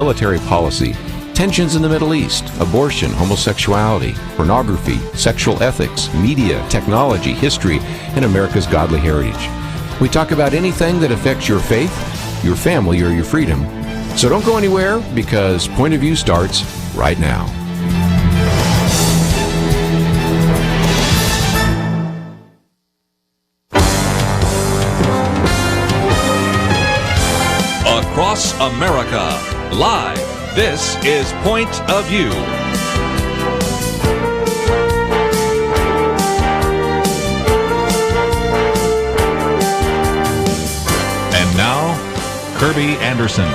military policy, tensions in the Middle East, abortion, homosexuality, pornography, sexual ethics, media, technology, history, and America's godly heritage. We talk about anything that affects your faith, your family, or your freedom. So don't go anywhere, because Point of View starts right now. Across America, live, this is Point of View. And now, Kerby Anderson.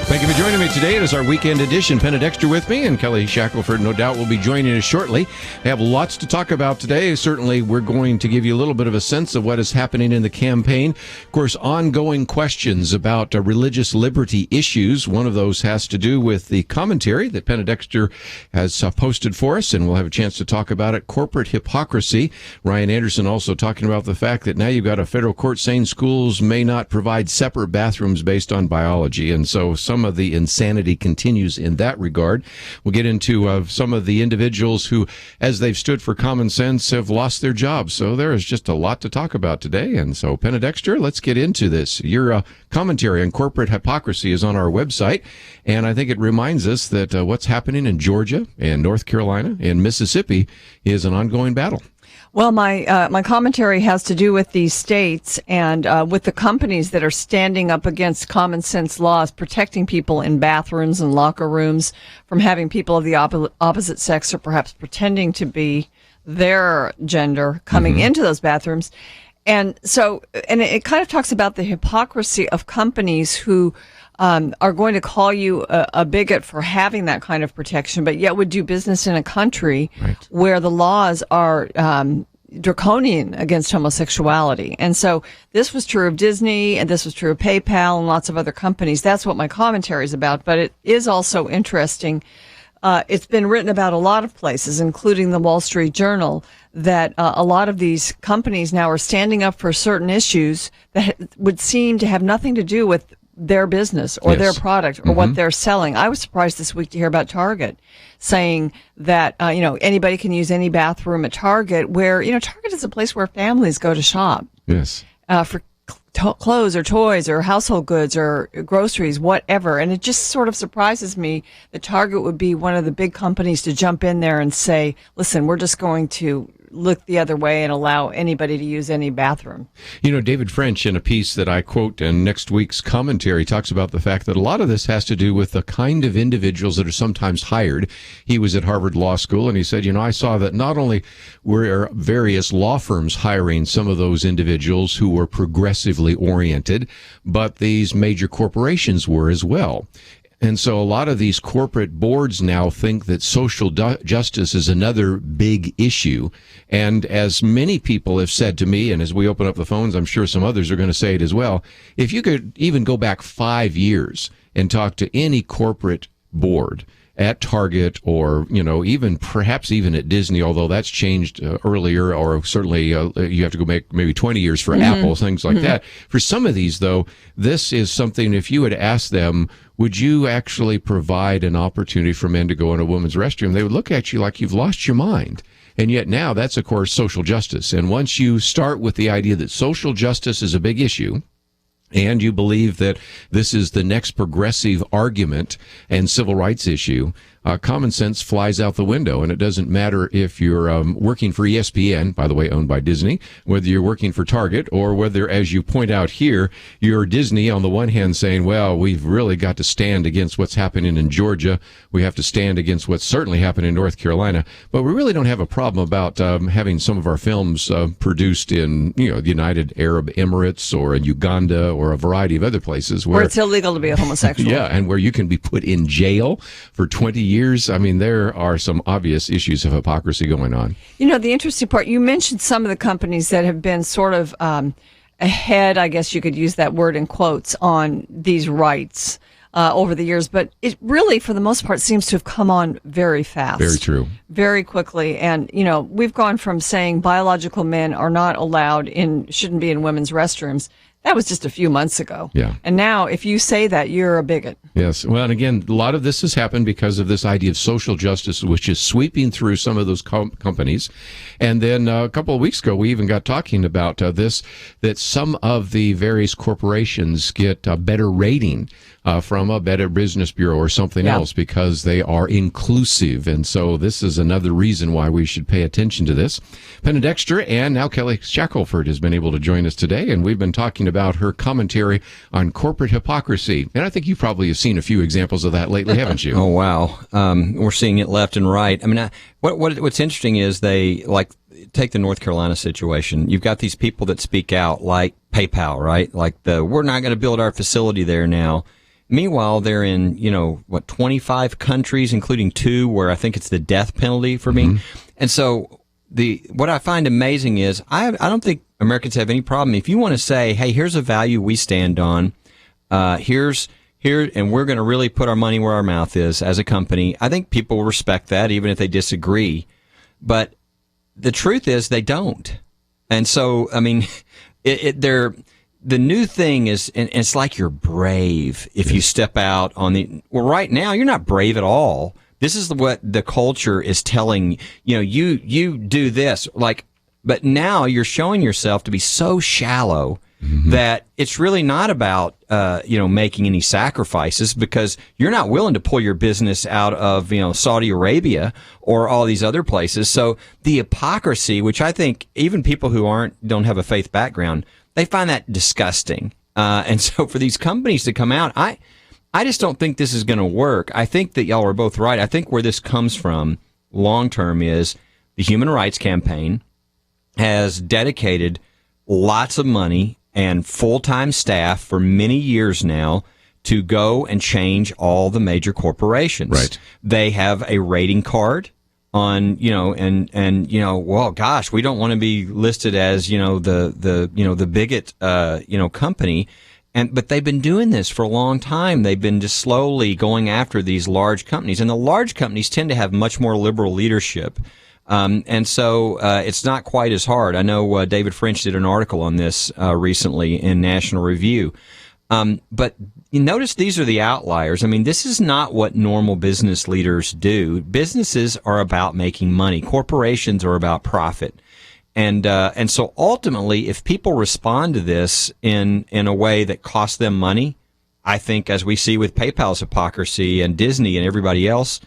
Thank you for joining me today. It is our weekend edition. Penna, Dexter with me, and Kelly Shackelford, no doubt, will be joining us shortly. We have lots to talk about today. Certainly, we're going to give you a little bit of a sense of what is happening in the campaign. Of course, ongoing questions about religious liberty issues. One of those has to do with the commentary that Penna Dexter has posted for us, and we'll have a chance to talk about it. Corporate hypocrisy. Ryan Anderson also talking about the fact that now you've got a federal court saying schools may not provide separate bathrooms based on biology, and so some of the insanity continues in that regard. We'll get into some of the individuals who, as they've stood for common sense, have lost their jobs. So there is just a lot to talk about today. And so, Penna Dexter, let's get into this. Your commentary on corporate hypocrisy is on our website, and I think it reminds us that what's happening in Georgia and North Carolina and Mississippi is an ongoing battle. Well, my commentary has to do with these states and with the companies that are standing up against common sense laws, protecting people in bathrooms and locker rooms from having people of the opposite sex or perhaps pretending to be their gender coming into those bathrooms. And so, and it kind of talks about the hypocrisy of companies who are going to call you a bigot for having that kind of protection, but yet would do business in a country where the laws are draconian against homosexuality. And so this was true of Disney, and this was true of PayPal and lots of other companies. That's what my commentary is about, but it is also interesting. It's been written about a lot of places, including the Wall Street Journal, that a lot of these companies now are standing up for certain issues that would seem to have nothing to do with their business or their product or what they're selling. I was surprised this week to hear about Target saying that, anybody can use any bathroom at Target, where, Target is a place where families go to shop. Yes. For clothes or toys or household goods or groceries, whatever. And it just sort of surprises me that Target would be one of the big companies to jump in there and say, listen, we're just going to look the other way and allow anybody to use any bathroom. David French, in a piece that I quote in next week's commentary, talks about the fact that a lot of this has to do with the kind of individuals that are sometimes hired. He was at Harvard Law School, and he said, I saw that not only were various law firms hiring some of those individuals who were progressively oriented, but these major corporations were as well. And so a lot of these corporate boards now think that social justice is another big issue. And as many people have said to me, and as we open up the phones, I'm sure some others are going to say it as well, if you could even go back 5 years and talk to any corporate board at Target or, perhaps even at Disney, although that's changed earlier, or certainly you have to go back maybe 20 years for Apple, things like that. For some of these, though, this is something, if you had asked them, would you actually provide an opportunity for men to go in a woman's restroom, they would look at you like you've lost your mind. And yet now that's, of course, social justice. And once you start with the idea that social justice is a big issue, and you believe that this is the next progressive argument and civil rights issue, common sense flies out the window. And it doesn't matter if you're working for ESPN, by the way, owned by Disney, whether you're working for Target, or whether, as you point out here, you're Disney on the one hand saying, well, we've really got to stand against what's happening in Georgia. We have to stand against what's certainly happening in North Carolina. But we really don't have a problem about having some of our films produced in, the United Arab Emirates or in Uganda or a variety of other places where it's illegal to be a homosexual. Yeah, and where you can be put in jail for 20 years. I mean, there are some obvious issues of hypocrisy going on. The interesting part, you mentioned some of the companies that have been sort of ahead, I guess you could use that word in quotes, on these rights over the years. But it really, for the most part, seems to have come on very fast. Very true. Very quickly. And, we've gone from saying biological men are not allowed shouldn't be in women's restrooms, That was just a few months ago. Yeah. And now, if you say that, you're a bigot. Yes. Well, and again, a lot of this has happened because of this idea of social justice, which is sweeping through some of those companies. And then a couple of weeks ago, we even got talking about this, that some of the various corporations get a better rating from a Better Business Bureau or something else because they are inclusive. And so this is another reason why we should pay attention to this. Penna Dexter and now Kelly Shackelford has been able to join us today, and we've been talking about her commentary on corporate hypocrisy. And I think you probably have seen a few examples of that lately, haven't you? Oh, wow. We're seeing it left and right. I mean, what's interesting is they, like, take the North Carolina situation. You've got these people that speak out like PayPal, right? Like we're not going to build our facility there now. Meanwhile, they're in, 25 countries, including 2 where I think it's the death penalty for me. And so what I find amazing is I don't think Americans have any problem. If you want to say, hey, here's a value we stand on, here, and we're going to really put our money where our mouth is as a company, I think people will respect that, even if they disagree. But the truth is they don't. And so, I mean, the new thing is, and it's like you're brave if you step out on right now, you're not brave at all. This is what the culture is telling, you do this, but now you're showing yourself to be so shallow that it's really not about, making any sacrifices, because you're not willing to pull your business out of, Saudi Arabia or all these other places. So the hypocrisy, which I think even people who don't have a faith background, they find that disgusting. And so for these companies to come out, I just don't think this is going to work. I think that y'all are both right. I think where this comes from long term is the Human Rights Campaign has dedicated lots of money and full-time staff for many years now to go and change all the major corporations. Right. They have a rating card on, well, gosh, we don't want to be listed as, the bigot, company. But they've been doing this for a long time. They've been just slowly going after these large companies, and the large companies tend to have much more liberal leadership. And so it's not quite as hard. I know David French did an article on this recently in National Review. But you notice these are the outliers. I mean, this is not what normal business leaders do. Businesses are about making money. Corporations are about profit. And so ultimately, if people respond to this in a way that costs them money, I think, as we see with PayPal's hypocrisy and Disney and everybody else,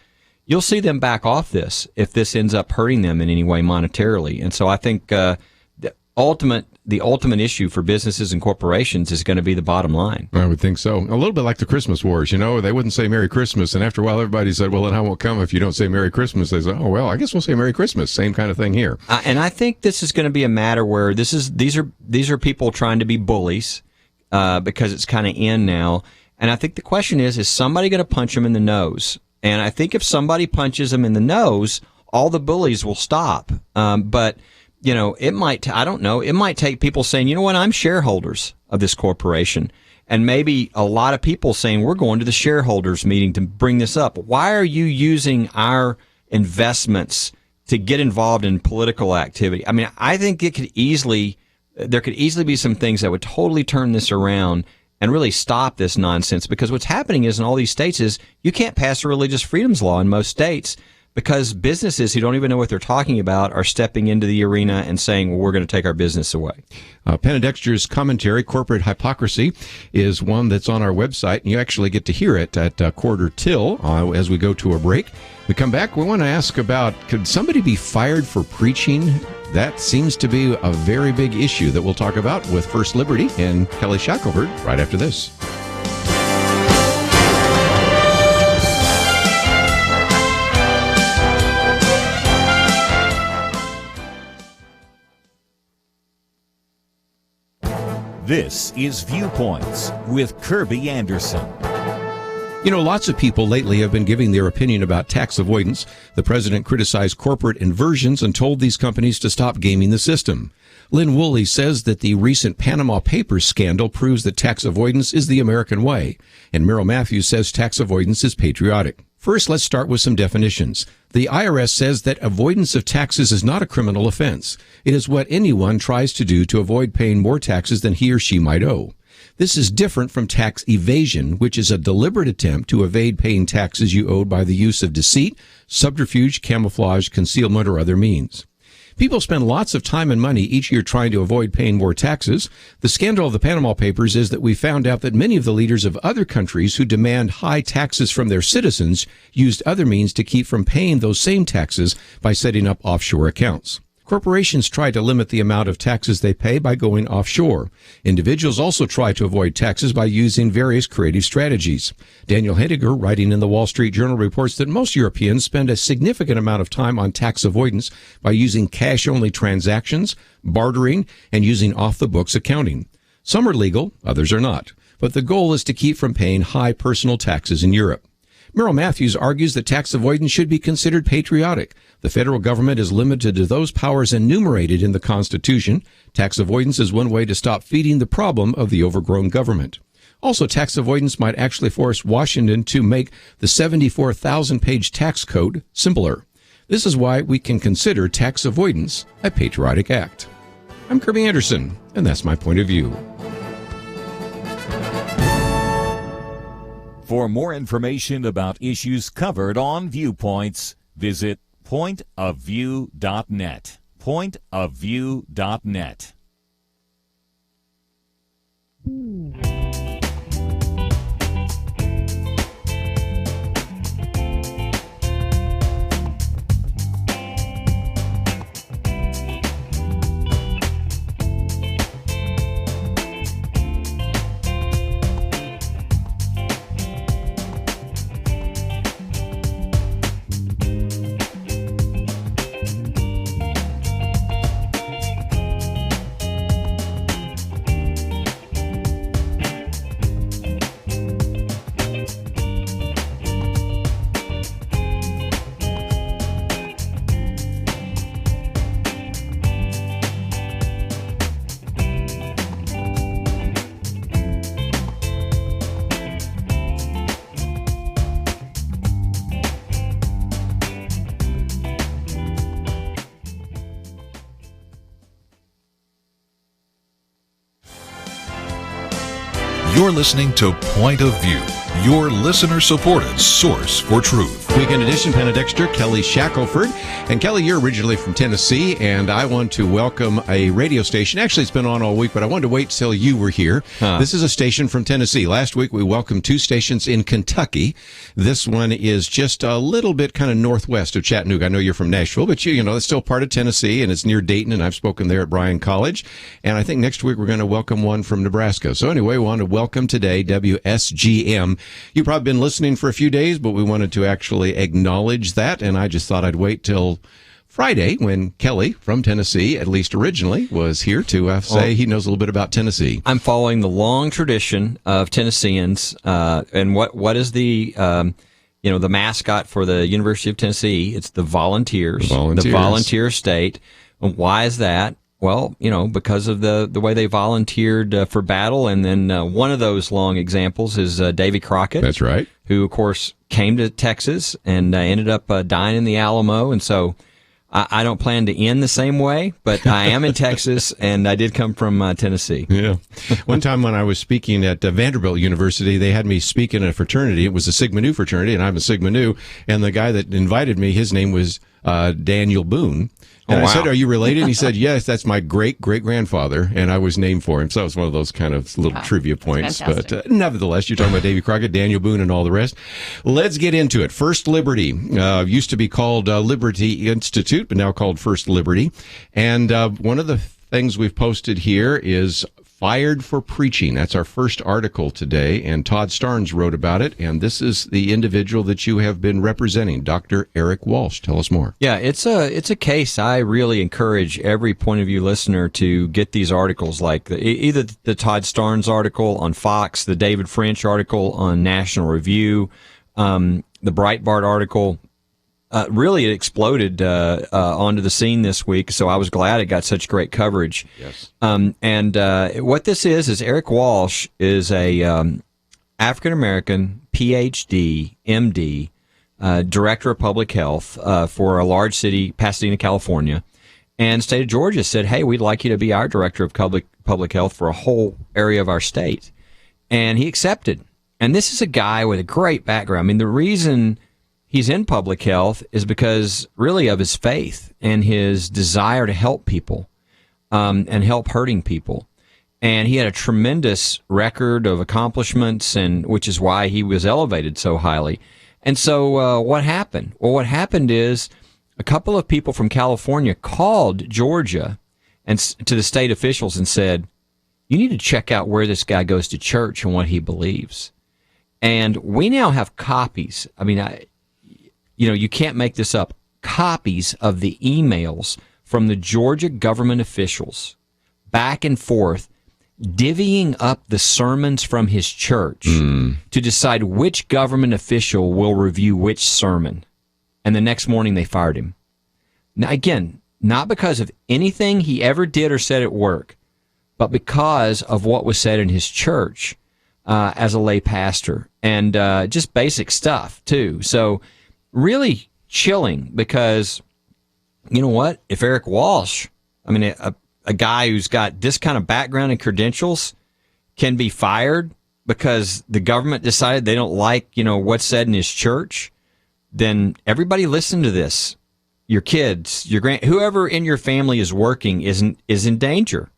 you'll see them back off this if this ends up hurting them in any way monetarily. And so I think the ultimate issue for businesses and corporations is going to be the bottom line. I would think so. A little bit like the Christmas wars. They wouldn't say Merry Christmas, and after a while everybody said, well, then I won't come if you don't say Merry Christmas. They said, oh, well, I guess we'll say Merry Christmas. Same kind of thing here. And I think this is going to be a matter where these are people trying to be bullies because it's kind of in now. And I think the question is somebody going to punch them in the nose? And I think if somebody punches them in the nose, all the bullies will stop. But it might, I don't know, it might take people saying, you know what, I'm shareholders of this corporation. And maybe a lot of people saying, we're going to the shareholders meeting to bring this up. Why are you using our investments to get involved in political activity? I mean, I think there could easily be some things that would totally turn this around and really stop this nonsense. Because what's happening is in all these states is you can't pass a religious freedoms law in most states, because businesses who don't even know what they're talking about are stepping into the arena and saying, well, we're going to take our business away. Penna Dexter's commentary, Corporate Hypocrisy, is one that's on our website, and you actually get to hear it at quarter till as we go to a break. We come back, we want to ask about, could somebody be fired for preaching? That seems to be a very big issue that we'll talk about with First Liberty and Kelly Shackelford right after this. This is Viewpoints with Kerby Anderson. Lots of people lately have been giving their opinion about tax avoidance. The president criticized corporate inversions and told these companies to stop gaming the system. Lynn Woolley says that the recent Panama Papers scandal proves that tax avoidance is the American way. And Merrill Matthews says tax avoidance is patriotic. First, let's start with some definitions. The IRS says that avoidance of taxes is not a criminal offense. It is what anyone tries to do to avoid paying more taxes than he or she might owe. This is different from tax evasion, which is a deliberate attempt to evade paying taxes you owed by the use of deceit, subterfuge, camouflage, concealment, or other means. People spend lots of time and money each year trying to avoid paying more taxes. The scandal of the Panama Papers is that we found out that many of the leaders of other countries who demand high taxes from their citizens used other means to keep from paying those same taxes by setting up offshore accounts. Corporations try to limit the amount of taxes they pay by going offshore. Individuals also try to avoid taxes by using various creative strategies. Daniel Hediger, writing in the Wall Street Journal, reports that most Europeans spend a significant amount of time on tax avoidance by using cash-only transactions, bartering, and using off-the-books accounting. Some are legal, others are not. But the goal is to keep from paying high personal taxes in Europe. Merrill Matthews argues that tax avoidance should be considered patriotic. The federal government is limited to those powers enumerated in the Constitution. Tax avoidance is one way to stop feeding the problem of the overgrown government. Also, tax avoidance might actually force Washington to make the 74,000-page tax code simpler. This is why we can consider tax avoidance a patriotic act. I'm Kerby Anderson, and that's my point of view. For more information about issues covered on Viewpoints, visit pointofview.net. Pointofview.net. You're listening to Point of View, your listener-supported source for truth. Weekend edition, Penna, Dexter, Kelly Shackelford. And Kelly, you're originally from Tennessee, and I want to welcome a radio station. Actually, it's been on all week, but I wanted to wait till you were here. This is a station from Tennessee. Last week, we welcomed two stations in Kentucky. This one is just a little bit kind of northwest of Chattanooga. I know you're from Nashville, but you know, it's still part of Tennessee, and it's near Dayton, and I've spoken there at Bryan College. And I think next week we're going to welcome one from Nebraska. So anyway, we want to welcome today WSGM. You've probably been listening for a few days, but we wanted to actually acknowledge that, and I just thought I'd wait till Friday when Kelly from Tennessee, at least originally, was here to say he knows a little bit about Tennessee. I'm following the long tradition of Tennesseans, and what is the the mascot for the University of Tennessee? It's the Volunteers. The volunteer state. Why is that? Well, because of the way they volunteered for battle. And then one of those long examples is Davy Crockett. That's right. Who, of course, came to Texas and ended up dying in the Alamo. And so I don't plan to end the same way, but I am in Texas, and I did come from Tennessee. Yeah. One time when I was speaking at Vanderbilt University, they had me speak in a fraternity. It was a Sigma Nu fraternity, and I'm a Sigma Nu. And the guy that invited me, his name was Daniel Boone. And I said, "Are you related?" And he said, "Yes, that's my great-great-grandfather, and I was named for him." So it was one of those kind of little trivia points. But nevertheless, you're talking about Davy Crockett, Daniel Boone, and all the rest. Let's get into it. First Liberty used to be called Liberty Institute, but now called First Liberty. And one of the things we've posted here is fired for preaching. That's our first article today, and Todd Starnes wrote about it, and this is the individual that you have been representing, Dr. Eric Walsh. Tell us more. Yeah, it's a case. I really encourage every point of view listener to get these articles, like either the Todd Starnes article on Fox, the David French article on National Review, the Breitbart article. Really, it exploded onto the scene this week, so I was glad it got such great coverage. Yes. And what this is Eric Walsh is a African-American PhD, MD, director of public health for a large city, Pasadena, California. And the state of Georgia said, hey, we'd like you to be our director of public health for a whole area of our state. And he accepted. And this is a guy with a great background. I mean, the reason he's in public health is because really of his faith and his desire to help people and help hurting people. And he had a tremendous record of accomplishments, and which is why he was elevated so highly. And so what happened? Well, what happened is a couple of people from California called Georgia and to the state officials and said, you need to check out where this guy goes to church and what he believes. And we now have copies. I mean, you can't make this up. Copies of the emails from the Georgia government officials back and forth divvying up the sermons from his church to decide which government official will review which sermon. And the next morning they fired him. Now, again, not because of anything he ever did or said at work, but because of what was said in his church as a lay pastor, and just basic stuff, too. So really chilling, because you know what? If Eric Walsh, I mean, a guy who's got this kind of background and credentials can be fired because the government decided they don't like, what's said in his church, then everybody listen to this. Your kids, your whoever in your family is working is in danger.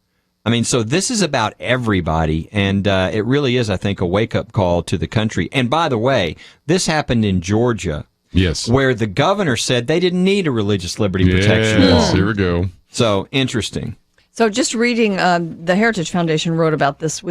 I mean, so this is about everybody, and it really is, I think, a wake-up call to the country. And by the way, this happened in Georgia. Yes. Where the governor said they didn't need a religious liberty protection law. Here we go. So, interesting. So just reading, the Heritage Foundation wrote about this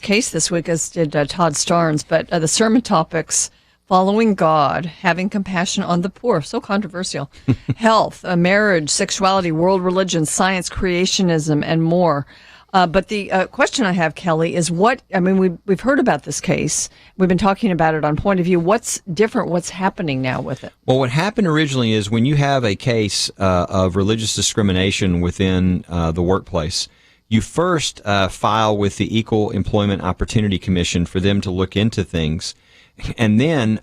case this week, as did Todd Starnes, but the sermon topics: following God, having compassion on the poor, so controversial, health, marriage, sexuality, world religion, science, creationism, and more. But the question I have, Kelly, is we've heard about this case. We've been talking about it on Point of View. What's different? What's happening now with it? Well, what happened originally is when you have a case of religious discrimination within the workplace, you first file with the Equal Employment Opportunity Commission for them to look into things. And then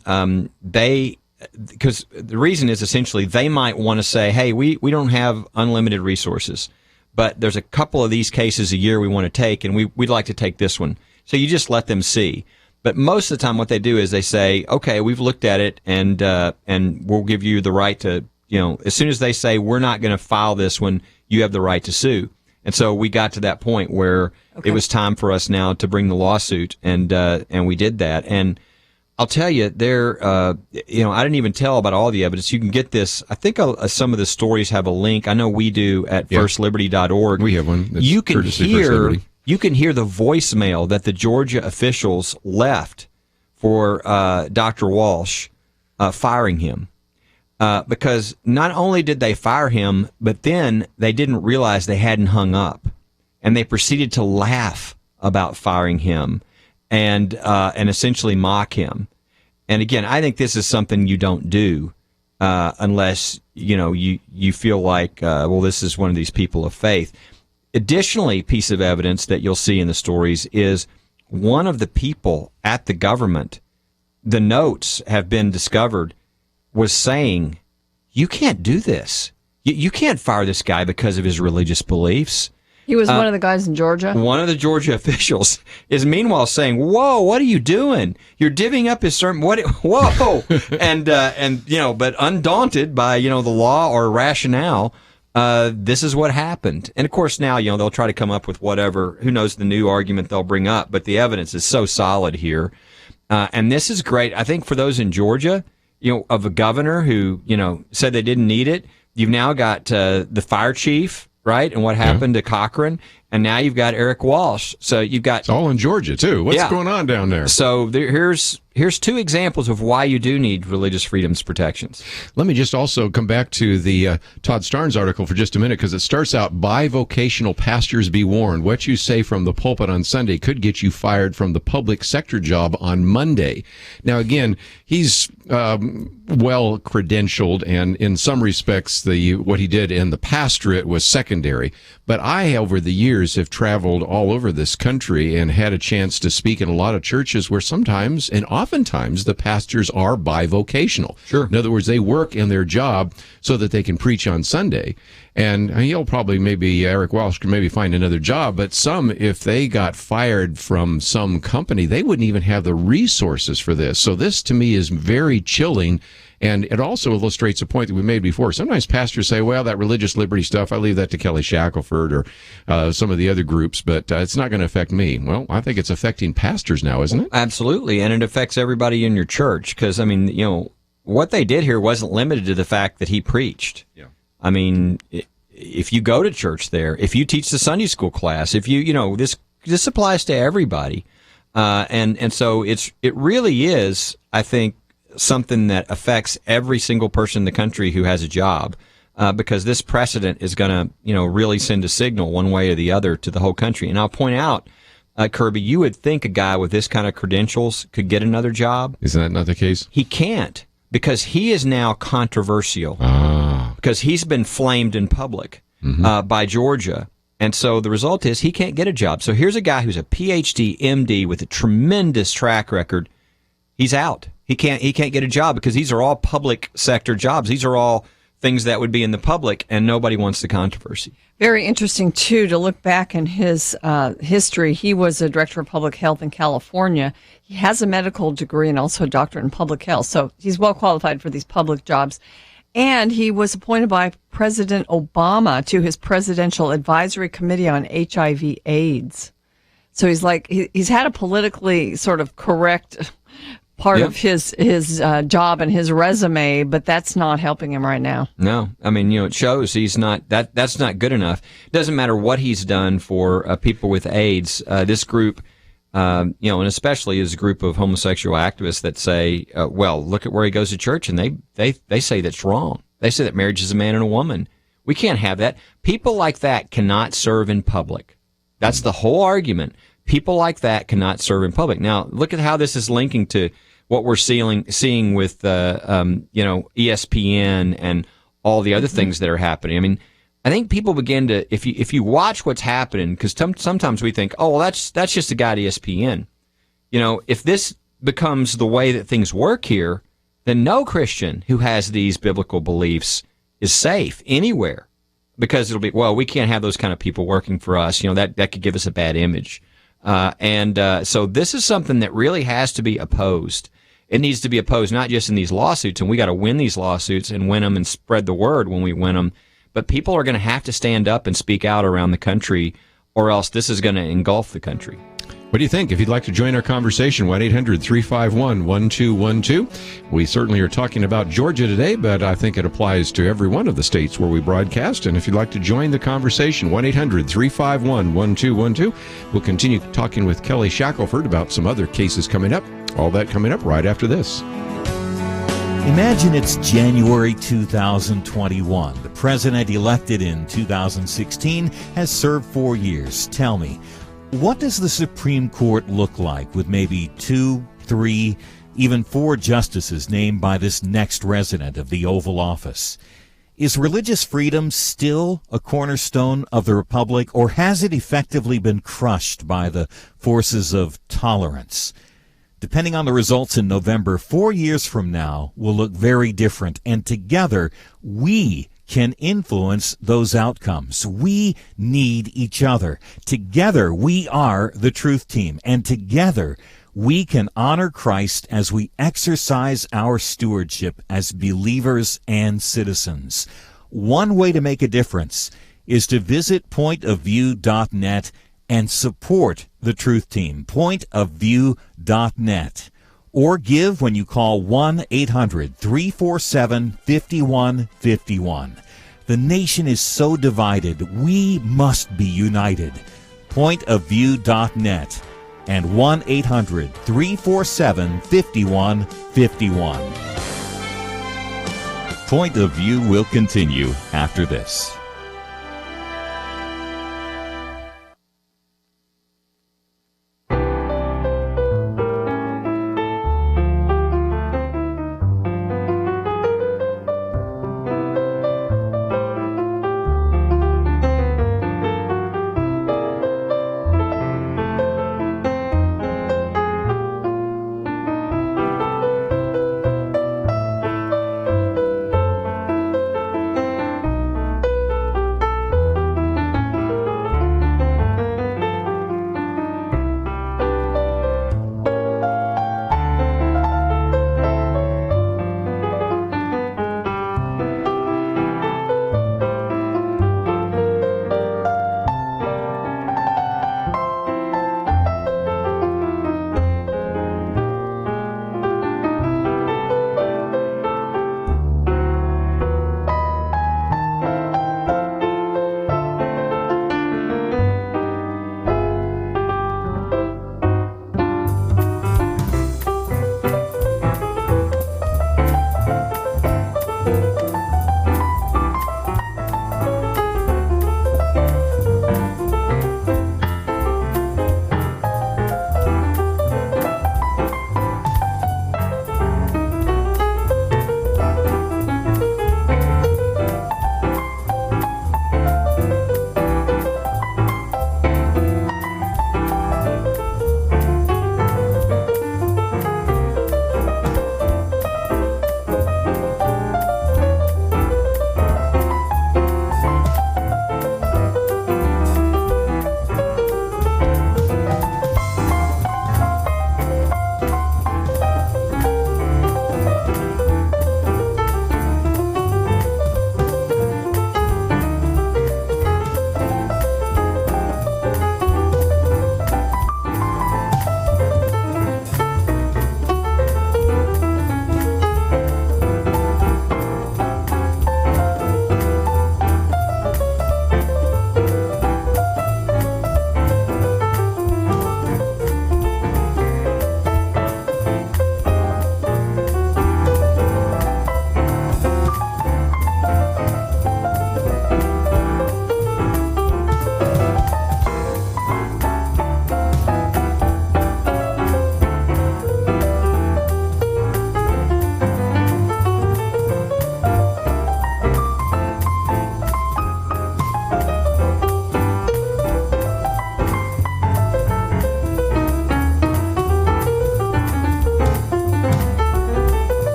because the reason is essentially they might want to say, hey, we don't have unlimited resources, but there's a couple of these cases a year we want to take, and we'd like to take this one. So you just let them see. But most of the time what they do is they say, okay, we've looked at it, and we'll give you the right to, as soon as they say we're not going to file this one, you have the right to sue. And so we got to that point where it was time for us now to bring the lawsuit, and we did that. And I'll tell you, I didn't even tell about all the evidence. You can get this. I think some of the stories have a link. I know we do at firstliberty.org. We have one. You can hear the voicemail that the Georgia officials left for Dr. Walsh firing him. Because not only did they fire him, but then they didn't realize they hadn't hung up. And they proceeded to laugh about firing him and essentially mock him. And again, I think this is something you don't do unless, you feel like, this is one of these people of faith. Additionally, piece of evidence that you'll see in the stories is one of the people at the government, the notes have been discovered, was saying, you can't do this. You can't fire this guy because of his religious beliefs. He was one of the guys in Georgia? One of the Georgia officials is meanwhile saying, whoa, what are you doing? You're divvying up his sermon. Whoa. But undaunted by, the law or rationale, this is what happened. And of course now, they'll try to come up with whatever, who knows the new argument they'll bring up, but the evidence is so solid here. And this is great. I think for those in Georgia, of a governor who, said they didn't need it, you've now got the fire chief, right? And what happened to Cochran. And now you've got Eric Walsh. So you've got... It's all in Georgia, too. What's going on down there? So here's two examples of why you do need religious freedoms protections. Let me just also come back to the Todd Starnes article for just a minute, because it starts out, bivocational pastors be warned. What you say from the pulpit on Sunday could get you fired from the public sector job on Monday. Now, again, he's well credentialed, and in some respects, what he did in the pastorate was secondary. But I, over the years, years have traveled all over this country and had a chance to speak in a lot of churches where sometimes and oftentimes the pastors are bivocational. Sure. In other words, they work in their job so that they can preach on Sunday. And he'll probably, maybe Eric Walsh can maybe find another job, but some, if they got fired from some company, they wouldn't even have the resources for this. So this to me is very chilling. And it also illustrates a point that we made before. Sometimes pastors say, well, that religious liberty stuff, I leave that to Kelly Shackelford or some of the other groups, but it's not going to affect me. Well, I think it's affecting pastors now, isn't it? Absolutely. And it affects everybody in your church because, I mean, you know, what they did here wasn't limited to the fact that he preached. Yeah. I mean, if you go to church there, if you teach the Sunday school class, if you know, this applies to everybody. And so it really is, I think, something that affects every single person in the country who has a job, because this precedent is going to, you know, really send a signal one way or the other to the whole country. And I'll point out, Kerby, you would think a guy with this kind of credentials could get another job. Is that not the case? He can't, because he is now controversial, because he's been flamed in public by Georgia. And so the result is he can't get a job. So here's a guy who's a PhD, MD with a tremendous track record. He's out. He can't get a job because these are all public sector jobs. These are all things that would be in the public, and nobody wants the controversy. Very interesting, too, to look back in his history. He was a director of public health in California. He has a medical degree and also a doctorate in public health, so he's well qualified for these public jobs. And he was appointed by President Obama to his Presidential Advisory Committee on HIV/AIDS. So he's had a politically sort of correct part of his job and his resume, but that's not helping him right now. No, I mean, you know, it shows he's not that's not good enough. It doesn't matter what he's done for people with AIDS. This group, you know, and especially his group of homosexual activists that say, well, look at where he goes to church, and they say that's wrong. They say that marriage is a man and a woman. We can't have that. People like that cannot serve in public. That's the whole argument. People like that cannot serve in public. Now, look at how this is linking to what we're seeing with, you know, ESPN and all the other things that are happening. I mean, I think people begin to, if you watch what's happening, because sometimes we think, oh, well, that's just a guy at ESPN. You know, if this becomes the way that things work here, then no Christian who has these biblical beliefs is safe anywhere, because it'll be, well, we can't have those kind of people working for us. You know, that could give us a bad image. So this is something that really has to be opposed. It needs to be opposed not just in these lawsuits, and we got to win these lawsuits and win them and spread the word when we win them, but people are going to have to stand up and speak out around the country, or else this is going to engulf the country. What do you think? If you'd like to join our conversation, 1-800-351-1212. We certainly are talking about Georgia today, but I think it applies to every one of the states where we broadcast. And if you'd like to join the conversation, 1-800-351-1212. We'll continue talking with Kelly Shackelford about some other cases coming up. All that coming up right after this. Imagine it's January 2021. The president elected in 2016 has served 4 years. Tell me, what does the Supreme Court look like with maybe 2, 3, even 4 justices named by this next resident of the Oval Office? Is religious freedom still a cornerstone of the Republic, or has it effectively been crushed by the forces of tolerance? Depending on the results in November, 4 years from now will look very different, and together we can influence those outcomes. We need each other. Together we are the Truth Team, and together we can honor Christ as we exercise our stewardship as believers and citizens. One way to make a difference is to visit pointofview.net and support the Truth Team, pointofview.net. Or give when you call 1-800-347-5151. The nation is so divided, we must be united. Pointofview.net and 1-800-347-5151. Point of View will continue after this.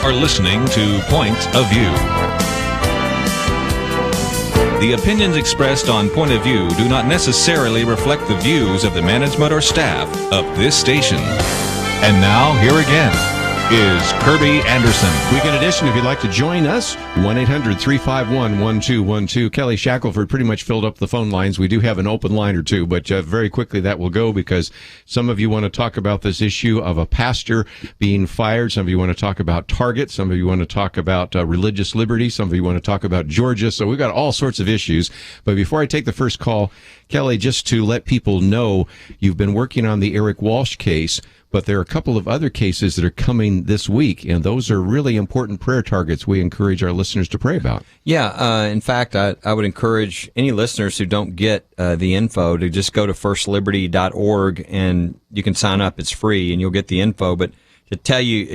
are listening to Point of View. The opinions expressed on Point of View do not necessarily reflect the views of the management or staff of this station. And now, here again is Kerby Anderson. Weekend edition, if you'd like to join us, 1-800-351-1212. Kelly Shackelford pretty much filled up the phone lines. We do have an open line or two, but very quickly that will go because some of you want to talk about this issue of a pastor being fired. Some of you want to talk about Target. Some of you want to talk about religious liberty. Some of you want to talk about Georgia. So we've got all sorts of issues. But before I take the first call, Kelly, just to let people know, you've been working on the Eric Walsh case, but there are a couple of other cases that are coming this week, and those are really important prayer targets we encourage our listeners to pray about. Yeah, in fact, I would encourage any listeners who don't get the info to just go to firstliberty.org, and you can sign up. It's free, and you'll get the info. But to tell you,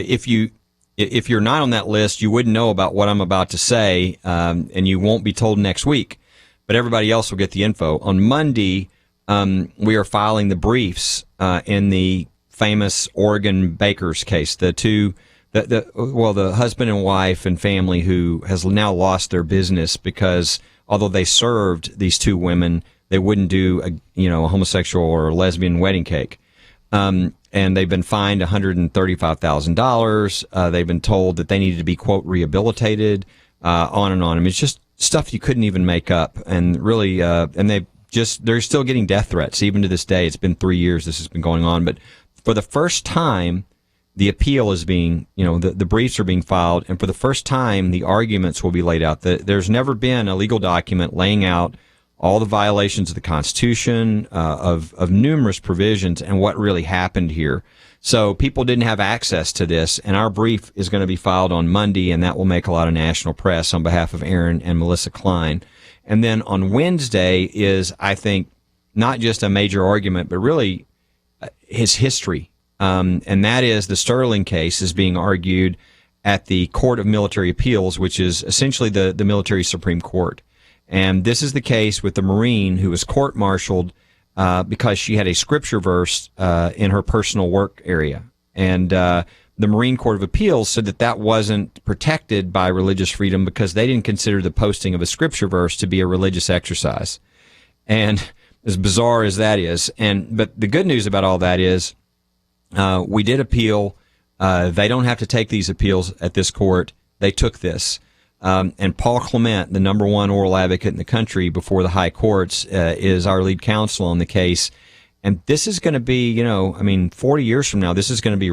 if you're not on that list, you wouldn't know about what I'm about to say, and you won't be told next week. But everybody else will get the info. On Monday, we are filing the briefs in the famous Oregon bakers case. The husband and wife and family who has now lost their business because although they served these two women, they wouldn't do a homosexual or lesbian wedding cake. And they've been fined $135,000. They've been told that they needed to be, quote, rehabilitated, on and on. I mean, it's just stuff you couldn't even make up. And really, they're still getting death threats even to this day. It's been 3 years this has been going on. But for the first time, the appeal is being, the briefs are being filed, and for the first time, the arguments will be laid out. There's never been a legal document laying out all the violations of the Constitution, of numerous provisions, and what really happened here. So people didn't have access to this, and our brief is going to be filed on Monday, and that will make a lot of national press on behalf of Aaron and Melissa Klein. And then on Wednesday is, I think, not just a major argument, but really his history. And that is the Sterling case is being argued at the Court of Military Appeals, which is essentially the military Supreme Court. And this is the case with the Marine who was court-martialed because she had a scripture verse in her personal work area. And the Marine Court of Appeals said that wasn't protected by religious freedom because they didn't consider the posting of a scripture verse to be a religious exercise. And as bizarre as that is, but the good news about all that is we did appeal. They don't have to take these appeals at this court. They took this. And Paul Clement, the number one oral advocate in the country before the high courts, is our lead counsel on the case. And this is going to be, 40 years from now, this is going to be,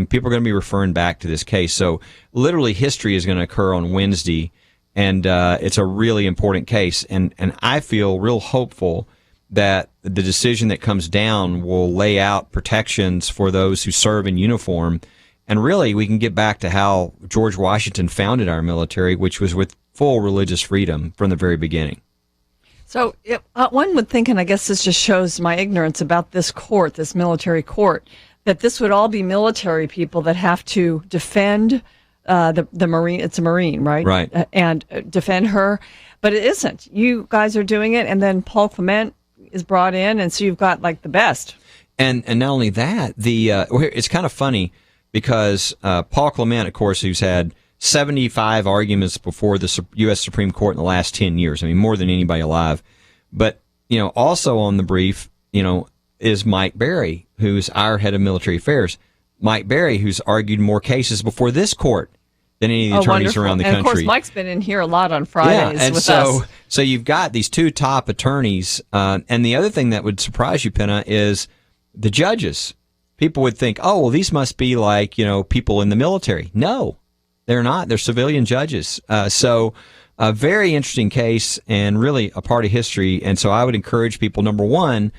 people are going to be referring back to this case. So literally history is going to occur on Wednesday, and it's a really important case. And I feel real hopeful that the decision that comes down will lay out protections for those who serve in uniform. And really, we can get back to how George Washington founded our military, which was with full religious freedom from the very beginning. So one would think, and I guess this just shows my ignorance about this court, this military court, that this would all be military people that have to defend the Marine. It's a Marine, right? Right. And defend her. But it isn't. You guys are doing it, and then Paul Clement is brought in, and so you've got like the best. And not only that, it's kind of funny because Paul Clement, of course, who's had 75 arguments before the U.S. Supreme Court in the last 10 years. I mean, more than anybody alive. But also on the brief, is Mike Berry, who's our head of military affairs. Mike Berry, who's argued more cases before this court than any of the attorneys around the country. And of course, Mike's been in here a lot on Fridays with us. So you've got these two top attorneys. And the other thing that would surprise you, Penna, is the judges. People would think, oh, well, these must be like, people in the military. No, they're not. They're civilian judges. So a very interesting case and really a part of history. And so I would encourage people, number one,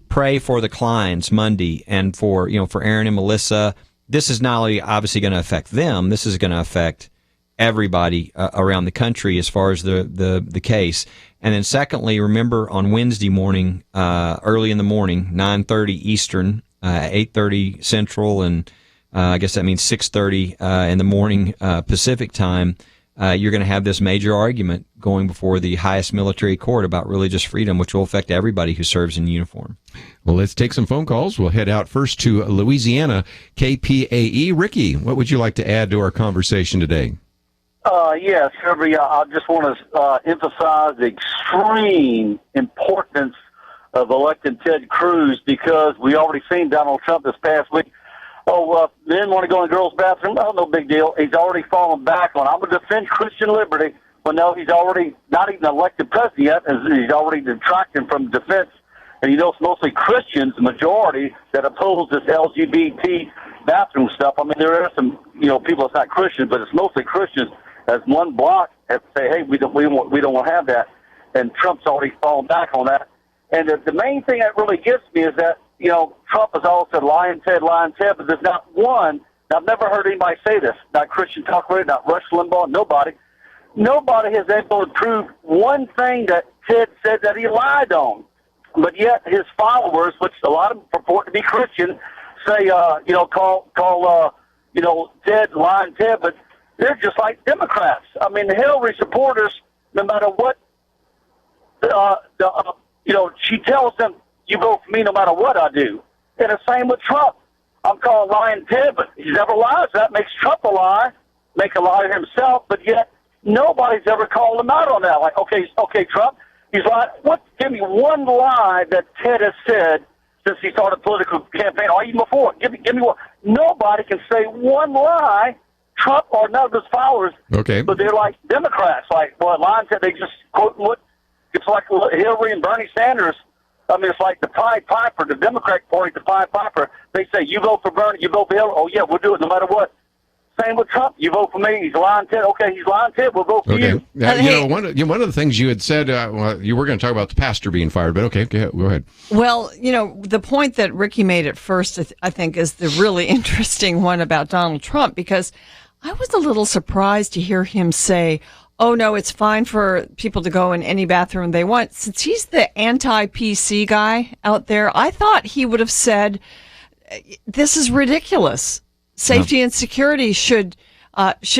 pray for the Kleins Monday and for Aaron and Melissa. This is not only obviously going to affect them, this is going to affect everybody around the country as far as the case. And then secondly, remember on Wednesday morning, early in the morning, 9:30 Eastern, 8:30 Central, and I guess that means 6:30 in the morning Pacific time, you're going to have this major argument going before the highest military court about religious freedom, which will affect everybody who serves in uniform. Well, let's take some phone calls. We'll head out first to Louisiana, KPAE. Ricky, what would you like to add to our conversation today? Yes, Kerby, I just want to emphasize the extreme importance of electing Ted Cruz, because we already seen Donald Trump this past week. Men want to go in the girls' bathroom. Oh, no big deal. He's already fallen back on, I'm going to defend Christian liberty. Well, no, he's already not even elected president yet, as he's already detracting from defense. And it's mostly Christians, the majority, that oppose this LGBT bathroom stuff. I mean, there are some, people that's not Christians, but it's mostly Christians. As one block have to say, hey, we don't want to have that. And Trump's already fallen back on that. And the main thing that really gets me is that, Trump has all said lying Ted, but there's not one, I've never heard anybody say this, not Christian Talk Radio, not Rush Limbaugh, nobody. Nobody has been able to prove one thing that Ted said that he lied on. But yet his followers, which a lot of them purport to be Christian, say, call Ted lying Ted, but they're just like Democrats. I mean, the Hillary supporters, no matter what, she tells them, you vote for me no matter what I do. And the same with Trump. I'm calling lying Ted, but he never lies. That makes Trump a liar, make a liar himself, but yet nobody's ever called him out on that. Like, okay, Trump, he's lying. Give me one lie that Ted has said since he started a political campaign, or even before. Give me one. Nobody can say one lie, Trump or none of his followers. Okay. But they're like Democrats. Like, lying Ted, they just quote what, it's like Hillary and Bernie Sanders. I mean, it's like the Pied Piper, the Democratic Party, the Pied Piper. They say, you vote for Bernie, you vote for Hillary. Oh, yeah, we'll do it no matter what. Same with Trump. You vote for me. He's lying Ted. Okay, he's lying Ted. We'll vote for you. One of the things you had said, you were going to talk about the pastor being fired, but okay, go ahead. Well, the point that Ricky made at first, I think, is the really interesting one about Donald Trump, because I was a little surprised to hear him say, oh, no, it's fine for people to go in any bathroom they want. Since he's the anti-PC guy out there, I thought he would have said, this is ridiculous. Safety and security should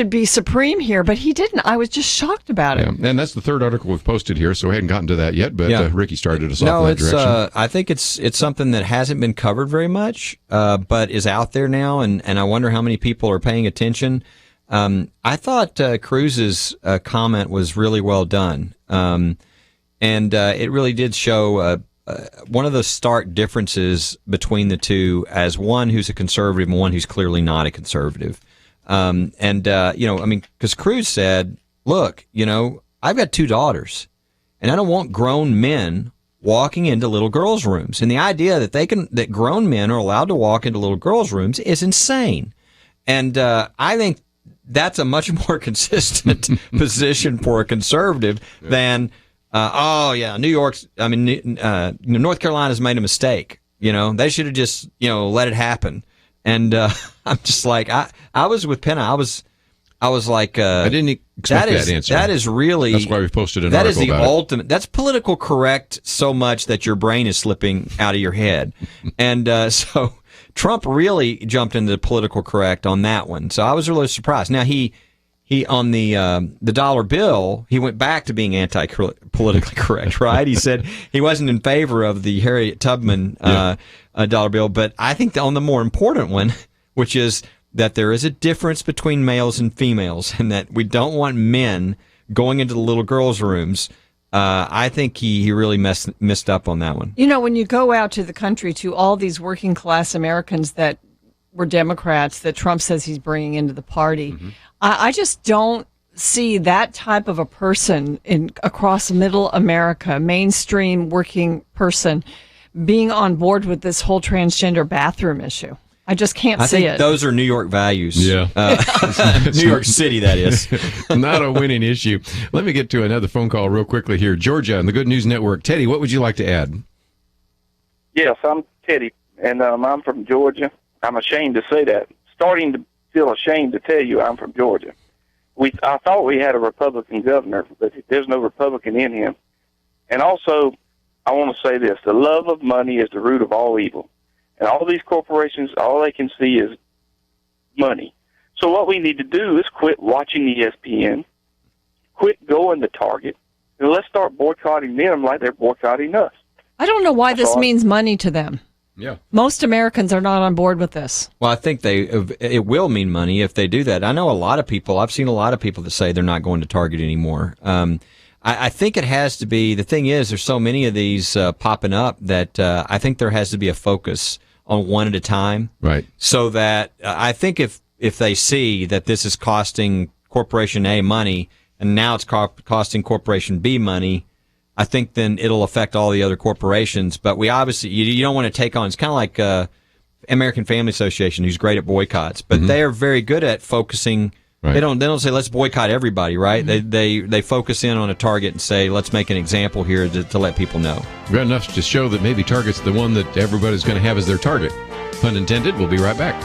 be supreme here, but he didn't. I was just shocked about it. And that's the third article we've posted here, so we hadn't gotten to that yet, but Ricky started us off in that direction. I think it's something that hasn't been covered very much, but is out there now, and I wonder how many people are paying attention. I thought Cruz's comment was really well done, and it really did show one of the stark differences between the two, as one who's a conservative and one who's clearly not a conservative. Because Cruz said, look, I've got 2 daughters, and I don't want grown men walking into little girls' rooms. And the idea that grown men are allowed to walk into little girls' rooms is insane. And I think that's a much more consistent position for a conservative than, North Carolina's made a mistake. They should have just, let it happen. And I'm just like, I was with Penna. I was like, I didn't expect that answer. That is really, that's why we posted an article about it. That is the ultimate. That's political correct so much that your brain is slipping out of your head. And so Trump really jumped into political correct on that one. So I was really surprised. Now he on the dollar bill, he went back to being anti-politically correct, right? He said he wasn't in favor of the Harriet Tubman dollar bill, but I think on the more important one, which is that there is a difference between males and females, and that we don't want men going into the little girls' rooms. I think he really messed up on that one. When you go out to the country to all these working class Americans that were Democrats that Trump says he's bringing into the party, I just don't see that type of a person across middle America, mainstream working person, being on board with this whole transgender bathroom issue. I just can't see it. Those are New York values. Yeah. New York City, that is. Not a winning issue. Let me get to another phone call real quickly here. Georgia and the Good News Network. Teddy, what would you like to add? Yes, I'm Teddy, and I'm from Georgia. I'm ashamed to say that. Starting to feel ashamed to tell you I'm from Georgia. I thought we had a Republican governor, but there's no Republican in him. And also, I want to say this. The love of money is the root of all evil. And all these corporations, all they can see is money. So what we need to do is quit watching ESPN, quit going to Target, and let's start boycotting them like they're boycotting us. I don't know why this means money to them. Yeah. Most Americans are not on board with this. Well, I think it will mean money if they do that. I know a lot of people. I've seen a lot of people that say they're not going to Target anymore. I think it has to be. The thing is, there's so many of these popping up that I think there has to be a focus on one at a time. Right. So that I think if they see that this is costing Corporation A money and now it's costing Corporation B money, I think then it'll affect all the other corporations. But we obviously, you don't want to take on, it's kind of like American Family Association, who's great at boycotts, but they are very good at focusing. Right. They don't say, let's boycott everybody, right? They focus in on a target and say, let's make an example here to let people know. We've got enough to show that maybe Target's the one that everybody's going to have as their target. Pun intended. We'll be right back.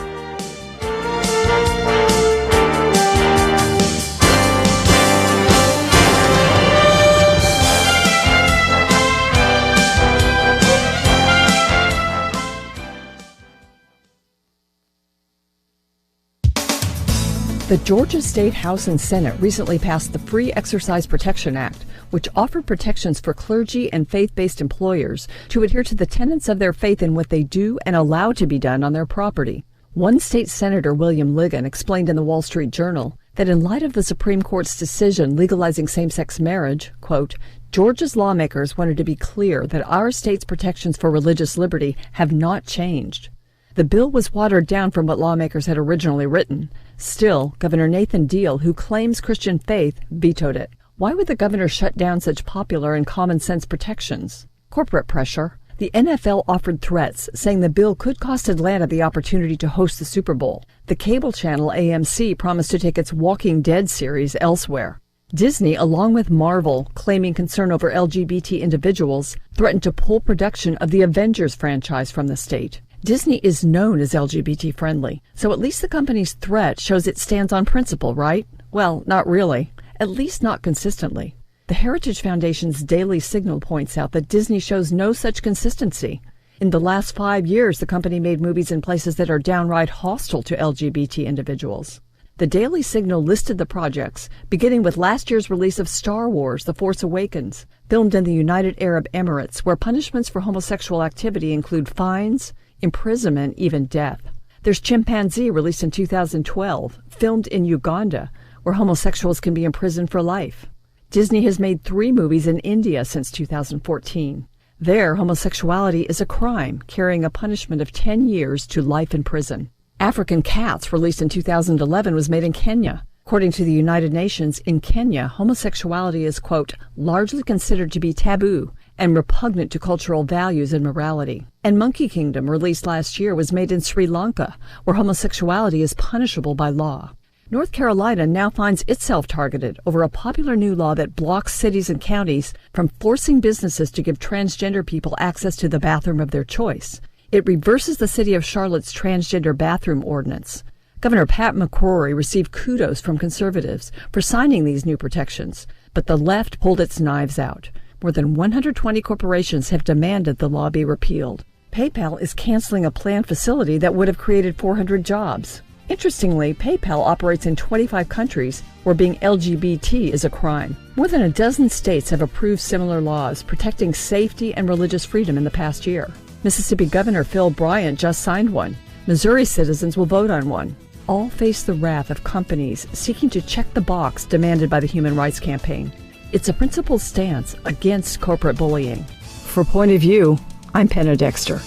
The Georgia State House and Senate recently passed the Free Exercise Protection Act, which offered protections for clergy and faith-based employers to adhere to the tenets of their faith in what they do and allow to be done on their property. One state senator, William Ligon, explained in the Wall Street Journal that in light of the Supreme Court's decision legalizing same-sex marriage, quote, Georgia's lawmakers wanted to be clear that our state's protections for religious liberty have not changed. The bill was watered down from what lawmakers had originally written. Still, Governor Nathan Deal, who claims Christian faith, vetoed it. Why would the governor shut down such popular and common-sense protections? Corporate pressure. The NFL offered threats, saying the bill could cost Atlanta the opportunity to host the Super Bowl. The cable channel AMC promised to take its Walking Dead series elsewhere. Disney, along with Marvel, claiming concern over LGBT individuals, threatened to pull production of the Avengers franchise from the state. Disney is known as LGBT-friendly, so at least the company's threat shows it stands on principle, right? Well, not really. At least not consistently. The Heritage Foundation's Daily Signal points out that Disney shows no such consistency. In the last 5 years, the company made movies in places that are downright hostile to LGBT individuals. The Daily Signal listed the projects, beginning with last year's release of Star Wars: The Force Awakens, filmed in the United Arab Emirates, where punishments for homosexual activity include fines, imprisonment, even death. There's Chimpanzee, released in 2012, filmed in Uganda, where homosexuals can be imprisoned for life. Disney has made 3 movies in India since 2014. There, homosexuality is a crime, carrying a punishment of 10 years to life in prison. African Cats, released in 2011, was made in Kenya. According to the United Nations, in Kenya, homosexuality is, quote, largely considered to be taboo and repugnant to cultural values and morality. And Monkey Kingdom, released last year, was made in Sri Lanka, where homosexuality is punishable by law. North Carolina now finds itself targeted over a popular new law that blocks cities and counties from forcing businesses to give transgender people access to the bathroom of their choice. It reverses the city of Charlotte's transgender bathroom ordinance. Governor Pat McCrory received kudos from conservatives for signing these new protections, but the left pulled its knives out. More than 120 corporations have demanded the law be repealed. PayPal is canceling a planned facility that would have created 400 jobs. Interestingly, PayPal operates in 25 countries where being LGBT is a crime. More than a dozen states have approved similar laws protecting safety and religious freedom in the past year. Mississippi Governor Phil Bryant just signed one. Missouri citizens will vote on one. All face the wrath of companies seeking to check the box demanded by the Human Rights Campaign. It's a principled stance against corporate bullying. For Point of View, I'm Penna Dexter.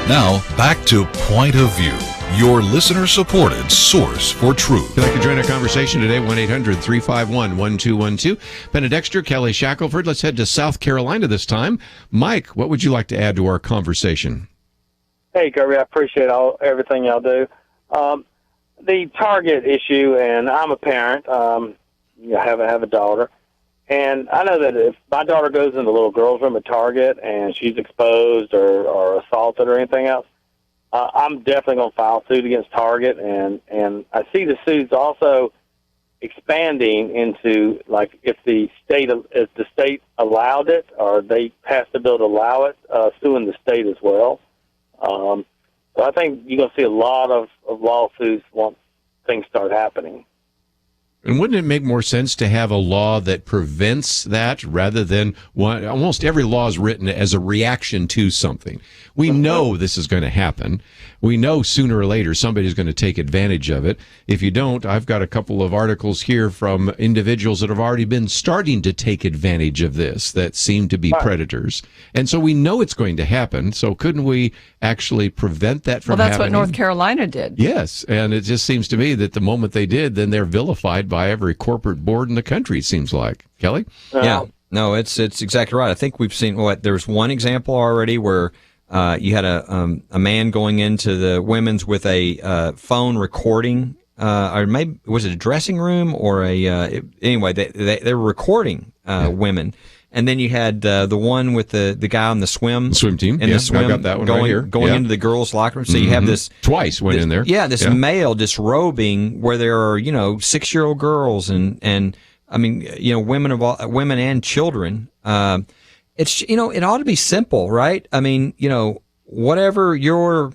Now, back to Point of View, your listener-supported source for truth. If you'd like to join our conversation today, 1-800-351-1212. Penna Dexter, Kelly Shackelford. Let's head to South Carolina this time. Mike, what would you like to add to our conversation? Hey, Kerby, I appreciate everything y'all do. The Target issue, and I'm a parent. I have a daughter. And I know that if my daughter goes in the little girl's room at Target and she's exposed or assaulted or anything else, I'm definitely going to file suit against Target. And I see the suits also expanding into, like, if the state allowed it or they passed a bill to allow it, suing the state as well. So I think you're going to see a lot of lawsuits once things start happening. And wouldn't it make more sense to have a law that prevents that rather than one? Almost every law is written as a reaction to something. We know this is going to happen. We know sooner or later somebody's going to take advantage of it. If you don't, I've got a couple of articles here from individuals that have already been starting to take advantage of this that seem to be predators. And so we know it's going to happen. So couldn't we actually prevent that from happening? Well, that's what North Carolina did. Yes. And it just seems to me that the moment they did, then they're vilified by every corporate board in the country, it seems like. Kelly? Yeah. No, it's exactly right. I think we've seen there's one example already where you had a man going into the women's with a phone recording, or maybe was it a dressing room or anyway, they were recording women. And then you had the one with the guy on the swim team. And the swim I got that one going, right here. going into the girls' locker room. So you have this twice went in there. Yeah, this male disrobing where there are 6-year-old girls and I mean women and children. It's it ought to be simple, right? I mean whatever your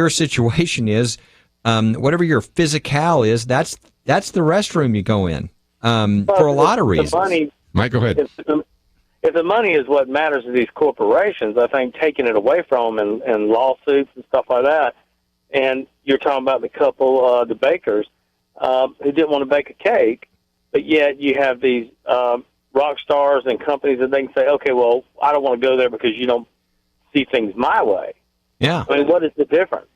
situation is, whatever your physicality is, that's the restroom you go in for a lot of reasons. Mike, go ahead. If the money is what matters to these corporations, I think taking it away from them and lawsuits and stuff like that, and you're talking about the couple, the bakers, who didn't want to bake a cake, but yet you have these rock stars and companies that they can say, okay, well, I don't want to go there because you don't see things my way. Yeah. I mean, what is the difference,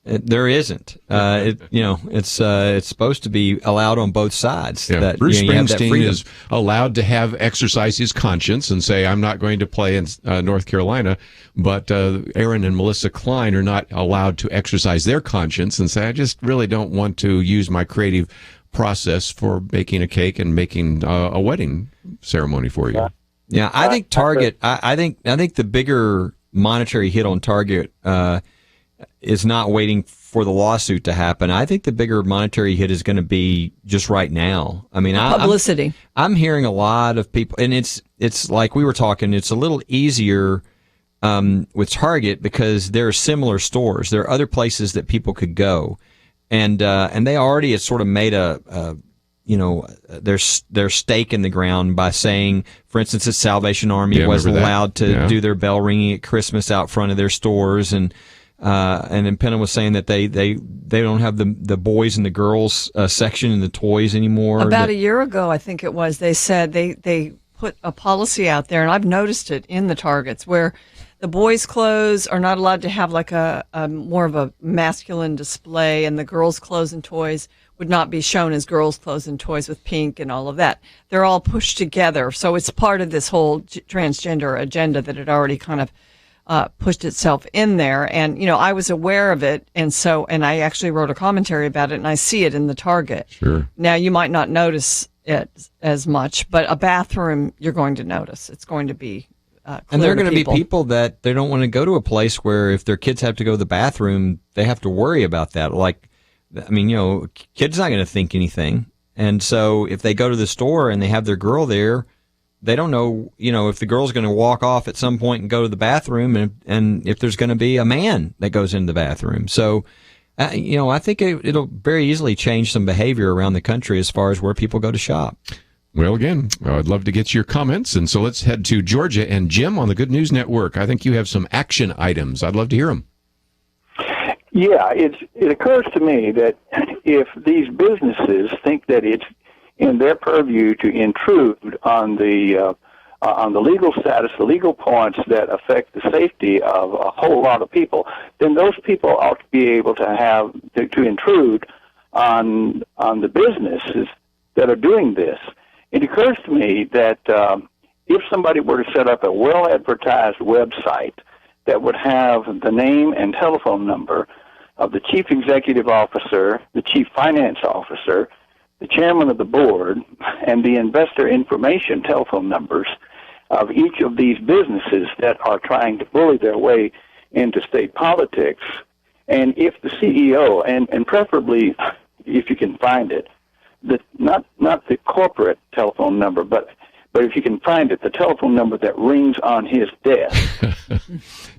There isn't. It's supposed to be allowed on both sides. Yeah. That, Bruce you have that Springsteen freedom. is allowed to exercise his conscience and say, I'm not going to play in North Carolina, but Aaron and Melissa Klein are not allowed to exercise their conscience and say, I just really don't want to use my creative process for baking a cake and making a wedding ceremony for you. Yeah, I think Target. I think the bigger monetary hit on Target is not waiting for the lawsuit to happen. I think the bigger monetary hit is going to be just right now. I mean, publicity. I'm hearing a lot of people, and it's like we were talking. It's a little easier with Target because there are similar stores. There are other places that people could go, and they already had sort of made their stake in the ground by saying, for instance, the Salvation Army wasn't allowed to do their bell ringing at Christmas out front of their stores, and then Penna was saying that they don't have the boys and the girls section in the toys anymore. About a year ago, I think it was, they said they put a policy out there, and I've noticed it in the Targets, where the boys' clothes are not allowed to have like a more of a masculine display, and the girls' clothes and toys would not be shown as girls' clothes and toys with pink and all of that. They're all pushed together. So it's part of this whole transgender agenda that had already kind of pushed itself in there. And, I was aware of it. And I actually wrote a commentary about it, and I see it in the Target. Sure. Now, you might not notice it as much, but a bathroom, you're going to notice. It's going to be and there are going to be people that they don't want to go to a place where if their kids have to go to the bathroom, they have to worry about that. Like, I mean, kid's not going to think anything. And so if they go to the store and they have their girl there, they don't know, if the girl's going to walk off at some point and go to the bathroom, and if there's going to be a man that goes into the bathroom. So, I think it'll very easily change some behavior around the country as far as where people go to shop. Well, again, I'd love to get your comments. And so let's head to Georgia and Jim on the Good News Network. I think you have some action items. I'd love to hear them. Yeah, it occurs to me that if these businesses think that it's in their purview to intrude on the legal status, the legal points that affect the safety of a whole lot of people, then those people ought to be able to intrude on the businesses that are doing this. It occurs to me that if somebody were to set up a well-advertised website that would have the name and telephone number of the chief executive officer, the chief finance officer, the chairman of the board, and the investor information telephone numbers of each of these businesses that are trying to bully their way into state politics, and if the CEO, and preferably if you can find it, not the corporate telephone number, but But if you can find it, the telephone number that rings on his desk.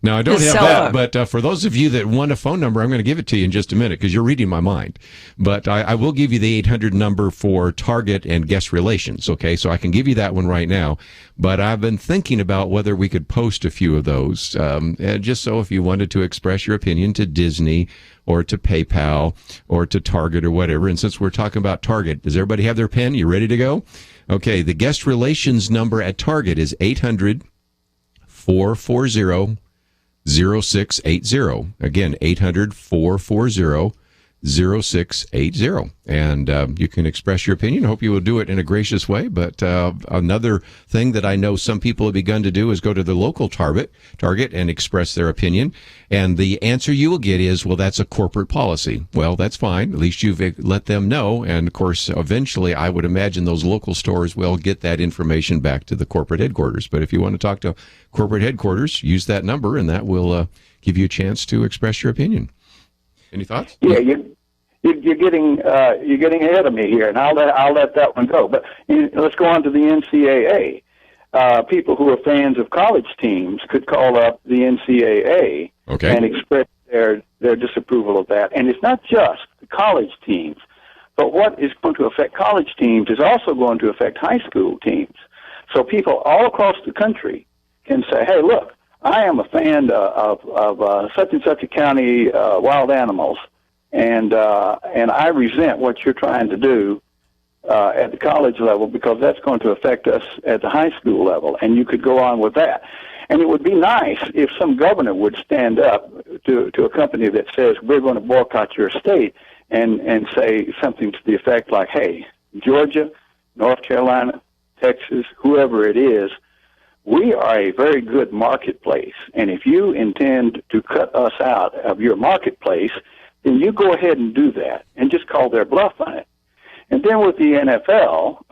Now, I don't His have cell that, phone. but for those of you that want a phone number, I'm going to give it to you in just a minute because you're reading my mind. But I will give you the 800 number for Target and guest relations, okay? So I can give you that one right now. But I've been thinking about whether we could post a few of those, just so if you wanted to express your opinion to Disney or to PayPal or to Target or whatever. And since we're talking about Target, does everybody have their pen? You ready to go? Okay, the guest relations number at Target is 800-440-0680. Again, 800-440-0680. And you can express your opinion. I hope you will do it in a gracious way. But another thing that I know some people have begun to do is go to the local Target and express their opinion. And the answer you will get is, well, that's a corporate policy. Well, that's fine. At least you've let them know. And, of course, eventually I would imagine those local stores will get that information back to the corporate headquarters. But if you want to talk to corporate headquarters, use that number, and that will give you a chance to express your opinion. Any thoughts? Yeah, you're getting ahead of me here, and I'll let that one go. But let's go on to the NCAA. People who are fans of college teams could call up the NCAA and express their disapproval of that. And it's not just the college teams, but what is going to affect college teams is also going to affect high school teams. So people all across the country can say, "Hey, look, I am a fan of such and such a county wild animals, and I resent what you're trying to do at the college level because that's going to affect us at the high school level." And you could go on with that. And it would be nice if some governor would stand up to a company that says, "We're going to boycott your state," and say something to the effect like, "Hey, Georgia, North Carolina, Texas, whoever it is, we are a very good marketplace, and if you intend to cut us out of your marketplace, then you go ahead and do that," and just call their bluff on it. And then with the NFL,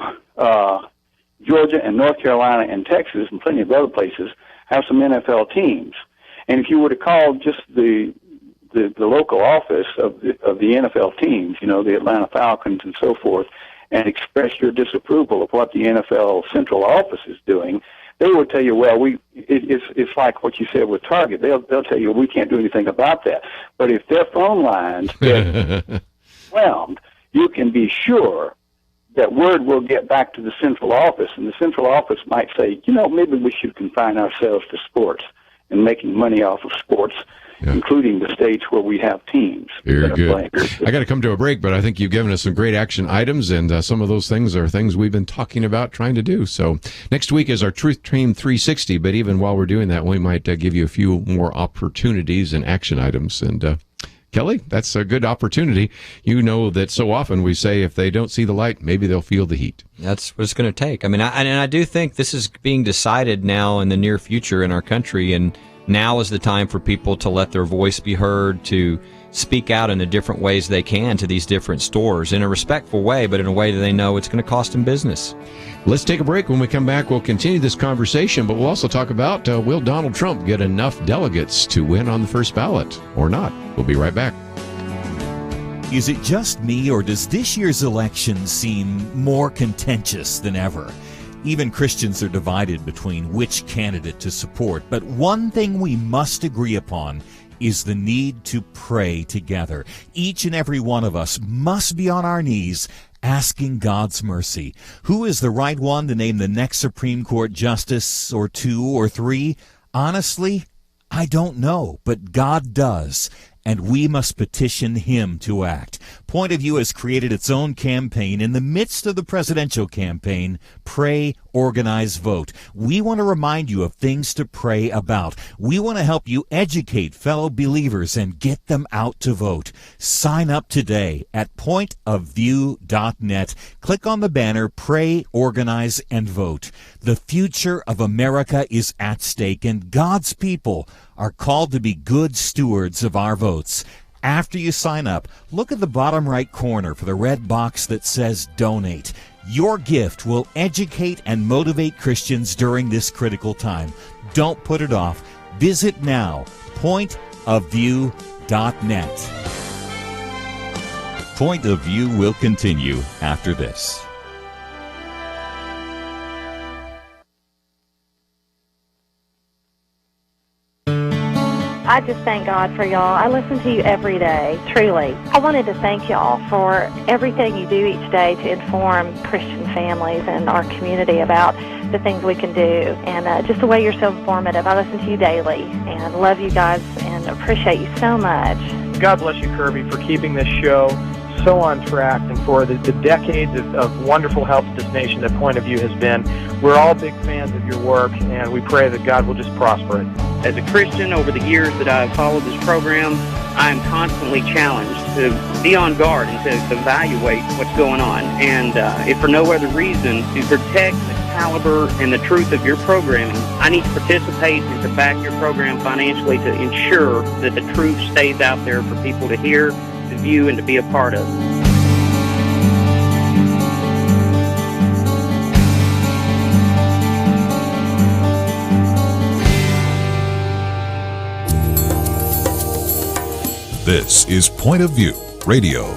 Georgia and North Carolina and Texas and plenty of other places have some NFL teams. And if you were to call just the local office of the NFL teams, the Atlanta Falcons and so forth, and express your disapproval of what the NFL central office is doing, they would tell you, well, it's like what you said with Target. They'll tell you, we can't do anything about that. But if their phone lines get whelmed, you can be sure that word will get back to the central office, and the central office might say, maybe we should confine ourselves to sports and making money off of sports, including the states where we have teams. Very good. I got to come to a break, but I think you've given us some great action items, and some of those things are things we've been talking about trying to do. So next week is our Truth Team 360, but even while we're doing that, we might give you a few more opportunities and action items. And Kelly, that's a good opportunity. You know that so often we say if they don't see the light, maybe they'll feel the heat. That's what it's going to take. I mean, I do think this is being decided now in the near future in our country, and now is the time for people to let their voice be heard, to speak out in the different ways they can to these different stores in a respectful way, but in a way that they know it's going to cost them business. Let's take a break. When we come back, we'll continue this conversation, but we'll also talk about will Donald Trump get enough delegates to win on the first ballot or not? We'll be right back. Is it just me, or does this year's election seem more contentious than ever? Even Christians are divided between which candidate to support, but one thing we must agree upon is the need to pray together. Each and every one of us must be on our knees asking God's mercy. Who is the right one to name the next Supreme Court justice, or 2 or 3? Honestly, I don't know, but God does, and we must petition Him to act. Point of View has created its own campaign in the midst of the presidential campaign, Pray, Organize, Vote. We want to remind you of things to pray about. We want to help you educate fellow believers and get them out to vote. Sign up today at pointofview.net. Click on the banner, Pray, Organize, and Vote. The future of America is at stake, and God's people are called to be good stewards of our votes. After you sign up, look at the bottom right corner for the red box that says Donate. Your gift will educate and motivate Christians during this critical time. Don't put it off. Visit now, pointofview.net. Point of View will continue after this. I just thank God for y'all. I listen to you every day, truly. I wanted to thank y'all for everything you do each day to inform Christian families and our community about the things we can do, and just the way you're so informative. I listen to you daily and love you guys and appreciate you so much. God bless you, Kerby, for keeping this show so on track and for the decades of wonderful help to this nation that Point of View has been. We're all big fans of your work, and we pray that God will just prosper it. As a Christian, over the years that I've followed this program, I am constantly challenged to be on guard and to evaluate what's going on. And if for no other reason, to protect the caliber and the truth of your programming, I need to participate and to back your program financially to ensure that the truth stays out there for people to hear, to view, and to be a part of. This is Point of View Radio.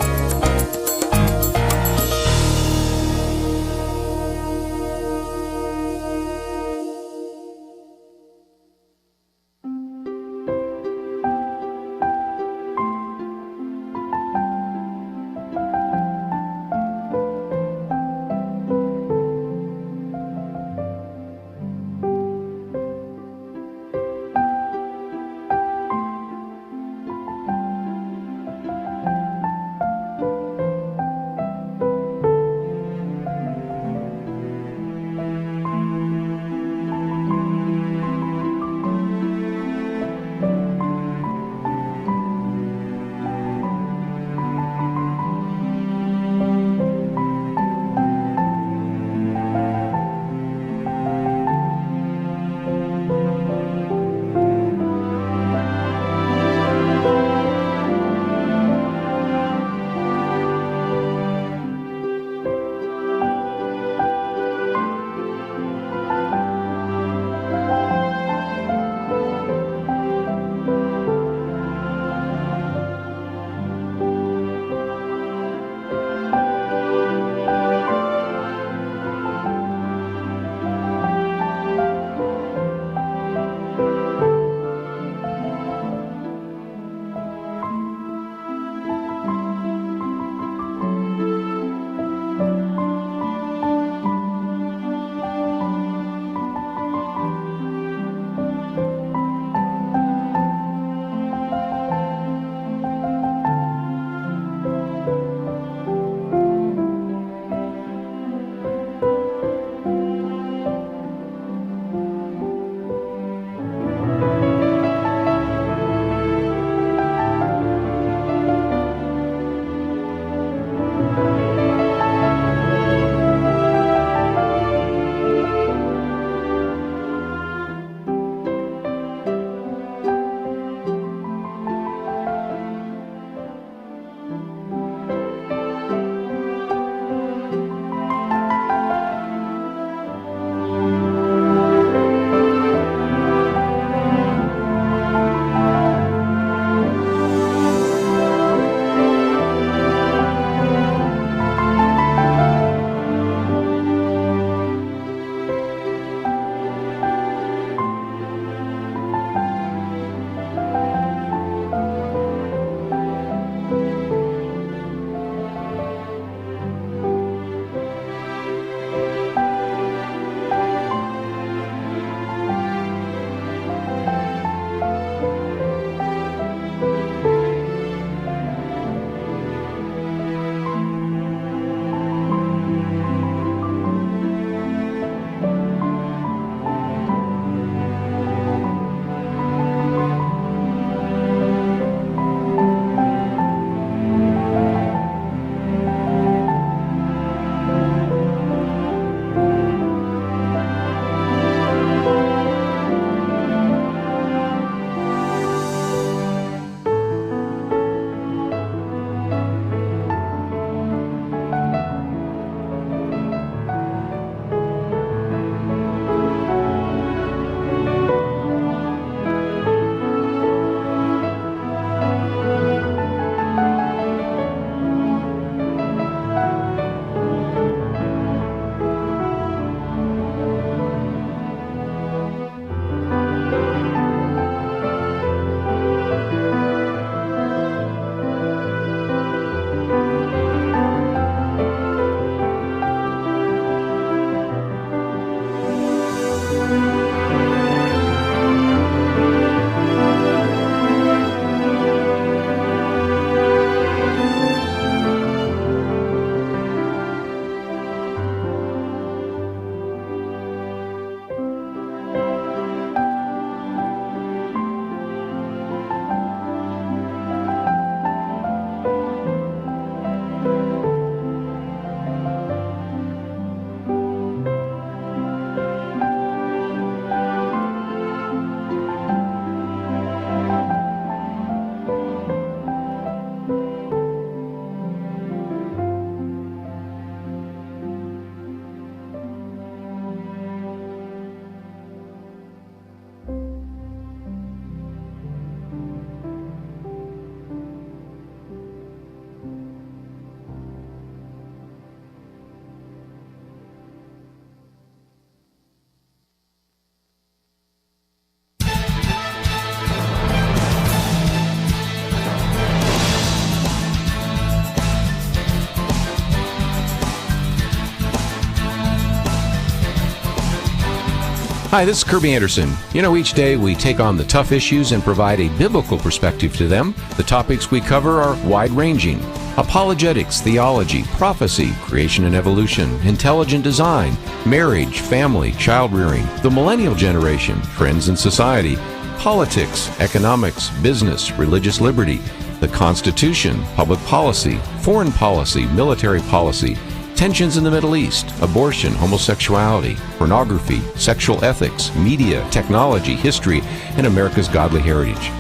Hi, this is Kerby Anderson. You know, each day we take on the tough issues and provide a biblical perspective to them. The topics we cover are wide-ranging. Apologetics, theology, prophecy, creation and evolution, intelligent design, marriage, family, child-rearing, the millennial generation, trends in society, politics, economics, business, religious liberty, the Constitution, public policy, foreign policy, military policy, tensions in the Middle East, abortion, homosexuality, pornography, sexual ethics, media, technology, history, and America's godly heritage.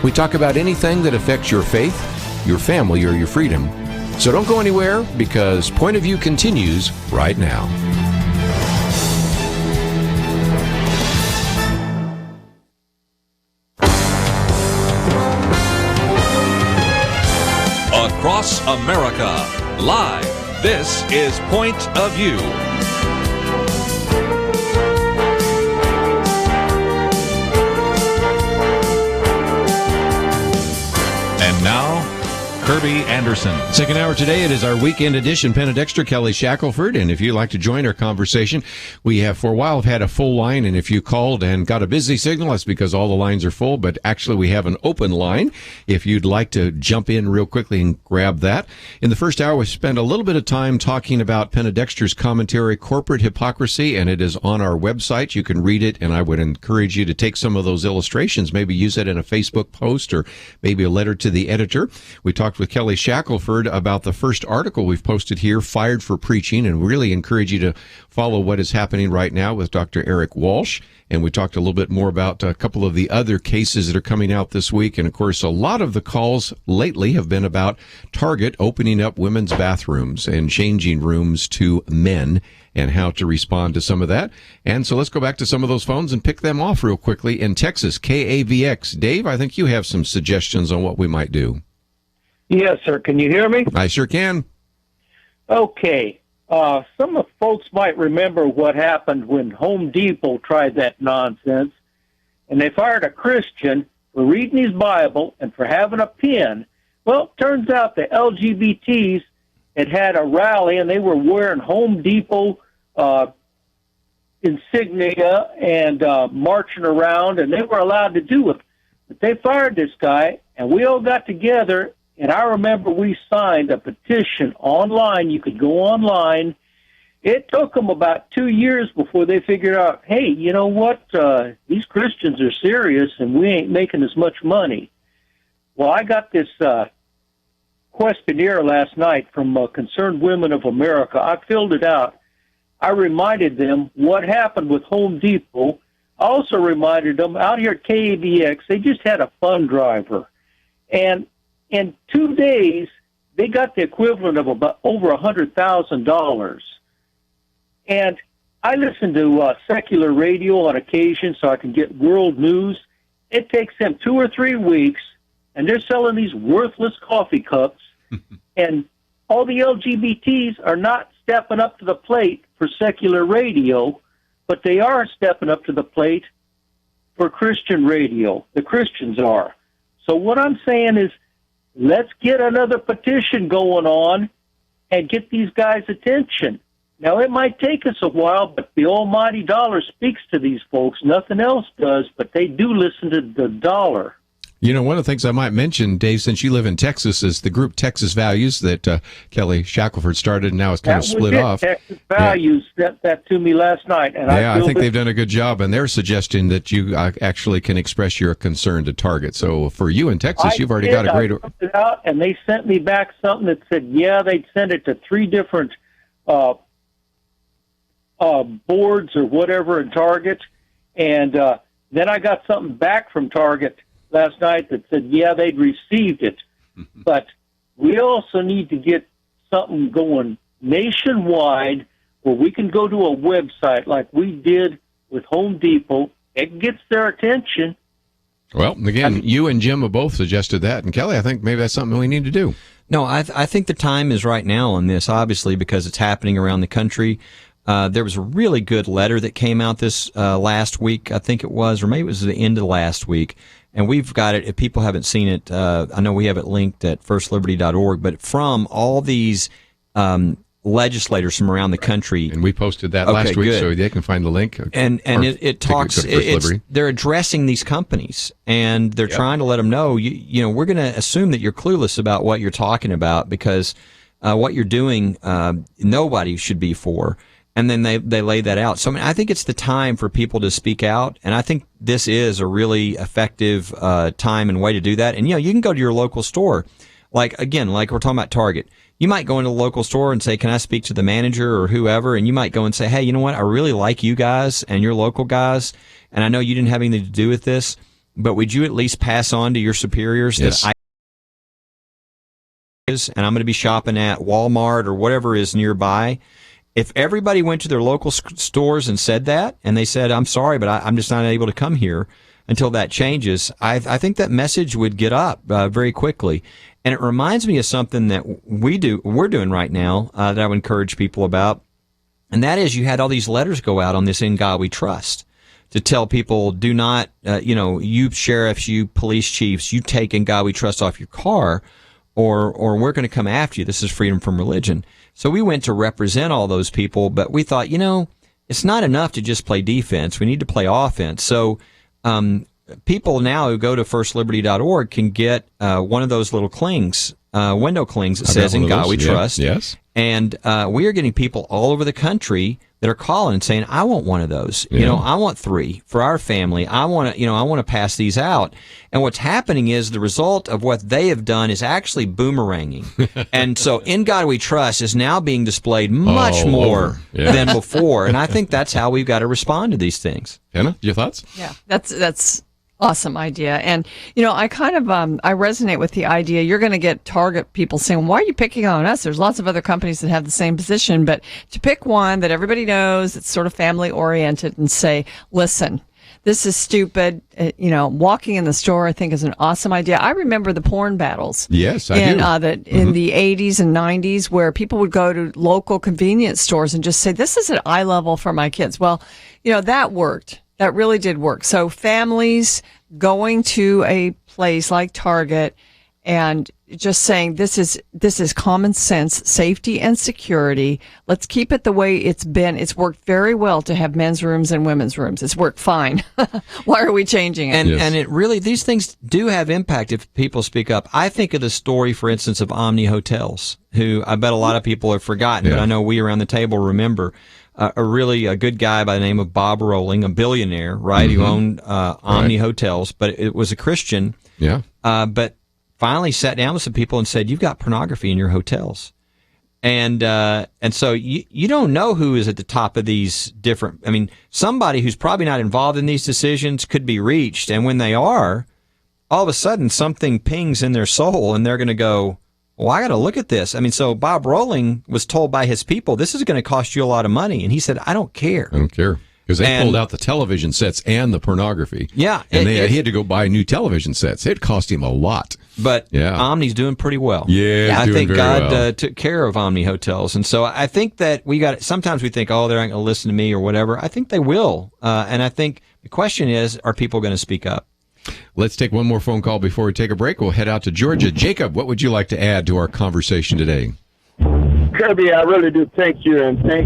We talk about anything that affects your faith, your family, or your freedom. So don't go anywhere, because Point of View continues right now. Across America, live. This is Point of View. And now, Kerby Anderson. Second hour today, it is our weekend edition. Penna, Dexter, Kelly, Shackelford. And if you'd like to join our conversation, we have for a while had a full line. And if you called and got a busy signal, that's because all the lines are full. But actually, we have an open line if you'd like to jump in real quickly and grab that. In the first hour, we spent a little bit of time talking about Penna Dexter's commentary, Corporate Hypocrisy, and it is on our website. You can read it, and I would encourage you to take some of those illustrations, maybe use it in a Facebook post or maybe a letter to the editor. We talked with Kelly Shackelford about the first article we've posted here, Fired for Preaching, and really encourage you to follow what is happening right now with Dr. Eric Walsh. And we talked a little bit more about a couple of the other cases that are coming out this week. And, of course, a lot of the calls lately have been about Target opening up women's bathrooms and changing rooms to men and how to respond to some of that. And so let's go back to some of those phones and pick them off real quickly. In Texas, KAVX. Dave, I think you have some suggestions on what we might do. Yes, sir. Can you hear me? I sure can. Okay. Some of folks might remember what happened when Home Depot tried that nonsense, and they fired a Christian for reading his Bible and for having a pen. Well, it turns out the LGBTs had a rally, and they were wearing Home Depot insignia and marching around, and they were allowed to do it. But they fired this guy, and we all got together. And I remember we signed a petition online. You could go online. It took them about 2 years before they figured out, hey, you know what? These Christians are serious, and we ain't making as much money. Well, I got this questionnaire last night from Concerned Women of America. I filled it out. I reminded them what happened with Home Depot. I also reminded them out here at KAVX, they just had a fund driver. And in 2 days, they got the equivalent of about over $100,000. And I listen to secular radio on occasion so I can get world news. It takes them 2 or 3 weeks, and they're selling these worthless coffee cups. And all the LGBTs are not stepping up to the plate for secular radio, but they are stepping up to the plate for Christian radio. The Christians are. So what I'm saying is, let's get another petition going on and get these guys' attention. Now, it might take us a while, but the almighty dollar speaks to these folks. Nothing else does, but they do listen to the dollar. You know, one of the things I might mention, Dave, since you live in Texas, is the group Texas Values that Kelly Shackelford started, and now it's kind of split off. Texas Values sent that to me last night. And I think they've done a good job, and they're suggesting that you actually can express your concern to Target. So for you in Texas, you've already got a great... I put it out, and they sent me back something that said, yeah, they'd send it to 3 different boards or whatever in Target. And then I got something back from Target last night that said, yeah, they'd received it. But we also need to get something going nationwide where we can go to a website like we did with Home Depot. It gets their attention. Well, again, you and Jim have both suggested that. And Kelly, I think maybe that's something we need to do. No, I think the time is right now on this, obviously, because it's happening around the country. There was a really good letter that came out this last week, I think it was, or maybe it was the end of last week. And we've got it, if people haven't seen it, I know we have it linked at firstliberty.org, but from all these legislators from around the country. And we posted that last week, so they can find the link. And it talks, they're addressing these companies, and they're trying to let them know, you know, we're going to assume that you're clueless about what you're talking about, because what you're doing, nobody should be for. And then they lay that out. So I mean, I think it's the time for people to speak out, and I think this is a really effective time and way to do that. And, you know, you can go to your local store. Like we're talking about Target. You might go into the local store and say, can I speak to the manager or whoever? And you might go and say, hey, you know what? I really like you guys and your local guys, and I know you didn't have anything to do with this, but would you at least pass on to your superiors that and I'm going to be shopping at Walmart or whatever is nearby? If everybody went to their local stores and said that, and they said, I'm sorry, but I'm just not able to come here until that changes, I think that message would get up very quickly. And it reminds me of something that we're doing right now that I would encourage people about, and that is, you had all these letters go out on this In God We Trust to tell people, do not, you sheriffs, you police chiefs, you take In God We Trust off your car, or we're going to come after you. This is freedom from religion. So we went to represent all those people, but we thought, it's not enough to just play defense. We need to play offense. So people now who go to firstliberty.org can get one of those little clings, window clings that says In God We Trust. Yes. And we are getting people all over the country that are calling and saying, I want one of those. Yeah. I want 3 for our family. I want to pass these out. And what's happening is the result of what they have done is actually boomeranging. And so In God We Trust is now being displayed much more than before. And I think that's how we've got to respond to these things. Penna, your thoughts? Yeah, that's awesome idea. And, I kind of, I resonate with the idea. You're going to get Target people saying, why are you picking on us? There's lots of other companies that have the same position, but to pick one that everybody knows, it's sort of family oriented, and say, listen, this is stupid. Walking in the store, I think, is an awesome idea. I remember the porn battles. Yes, I do. In the 80s and 90s, where people would go to local convenience stores and just say, this is at eye level for my kids. Well, that worked. That really did work. So families going to a place like Target and just saying, this is common sense, safety and security. Let's keep it the way it's been. It's worked very well to have men's rooms and women's rooms. It's worked fine. Why are we changing it? And it really, these things do have impact if people speak up. I think of the story, for instance, of Omni Hotels, who I bet a lot of people have forgotten, but I know we around the table remember. A good guy by the name of Bob Rowling, a billionaire, right, who owned Omni Hotels, but it was a Christian. Yeah. But finally sat down with some people and said, you've got pornography in your hotels. And so you don't know who is at the top of these different, somebody who's probably not involved in these decisions could be reached. And when they are, all of a sudden something pings in their soul and they're going to go, well, I got to look at this. So Bob Rowling was told by his people, this is going to cost you a lot of money. And he said, I don't care. I don't care. Because they pulled out the television sets and the pornography. Yeah. And he had to go buy new television sets. It cost him a lot. But Omni's doing pretty well. Yeah, I think God well. took care of Omni Hotels. And so I think that sometimes we think, they're not going to listen to me or whatever. I think they will. And I think the question is, are people going to speak up? Let's take one more phone call before we take a break. We'll head out to Georgia. Jacob, what would you like to add to our conversation today? Kerby, I really do thank you and thank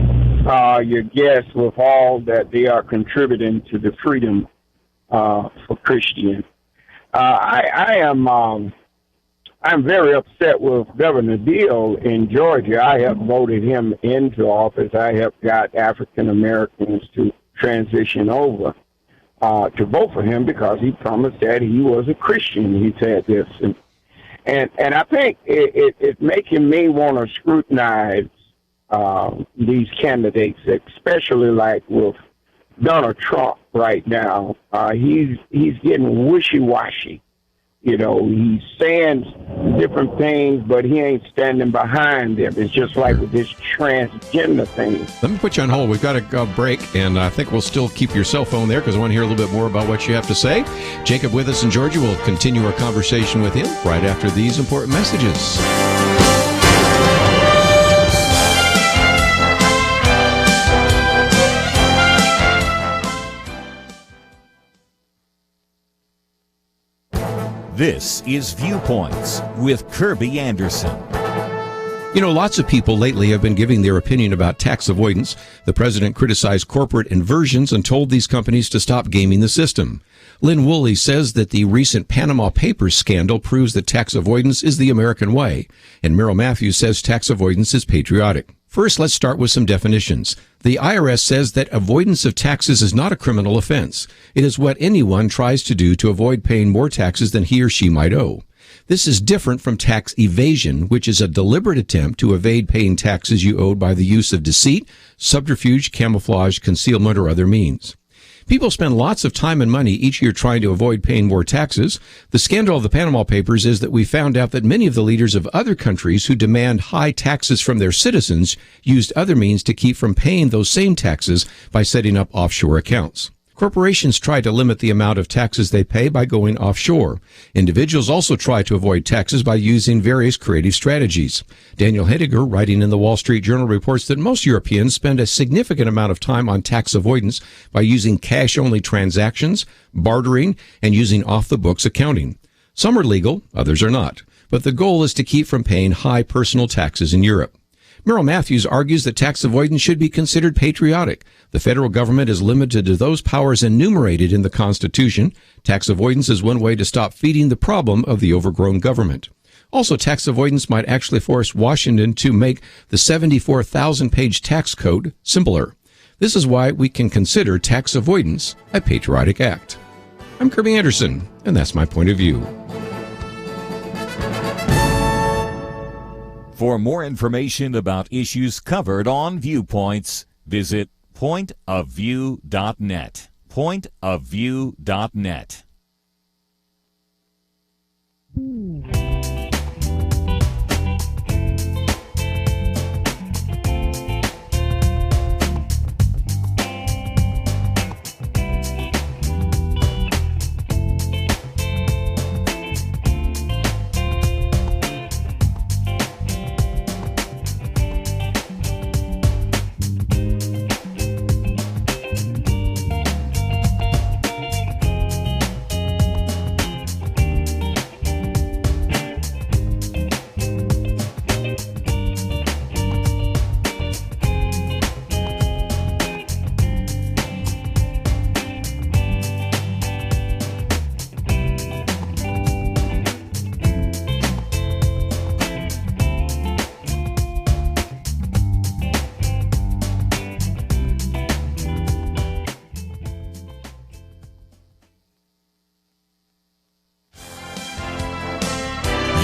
your guests with all that they are contributing to the freedom for Christians. I'm very upset with Governor Deal in Georgia. I have voted him into office. I have got African Americans to transition over to vote for him because he promised that he was a Christian. He said this, and I think it's making me want to scrutinize these candidates, especially like with Donald Trump right now. He's getting wishy-washy. He's saying different things, but he ain't standing behind them. It's just like with this transgender thing. Let me put you on hold. We've got a break, and I think we'll still keep your cell phone there because I want to hear a little bit more about what you have to say. Jacob with us in Georgia. We'll continue our conversation with him right after these important messages. This is Viewpoints with Kerby Anderson. You know, lots of people lately have been giving their opinion about tax avoidance. The president criticized corporate inversions and told these companies to stop gaming the system. Lynn Woolley says that the recent Panama Papers scandal proves that tax avoidance is the American way. And Merrill Matthews says tax avoidance is patriotic. First, let's start with some definitions. The IRS says that avoidance of taxes is not a criminal offense. It is what anyone tries to do to avoid paying more taxes than he or she might owe. This is different from tax evasion, which is a deliberate attempt to evade paying taxes you owed by the use of deceit, subterfuge, camouflage, concealment, or other means. People spend lots of time and money each year trying to avoid paying more taxes. The scandal of the Panama Papers is that we found out that many of the leaders of other countries who demand high taxes from their citizens used other means to keep from paying those same taxes by setting up offshore accounts. Corporations try to limit the amount of taxes they pay by going offshore. Individuals also try to avoid taxes by using various creative strategies. Daniel Hediger, writing in the Wall Street Journal, reports that most Europeans spend a significant amount of time on tax avoidance by using cash-only transactions, bartering, and using off-the-books accounting. Some are legal, others are not. But the goal is to keep from paying high personal taxes in Europe. Merrill Matthews argues that tax avoidance should be considered patriotic. The federal government is limited to those powers enumerated in the Constitution. Tax avoidance is one way to stop feeding the problem of the overgrown government. Also, tax avoidance might actually force Washington to make the 74,000-page tax code simpler. This is why we can consider tax avoidance a patriotic act. I'm Kerby Anderson, and that's my point of view. For more information about issues covered on Viewpoints, visit pointofview.net. Pointofview.net.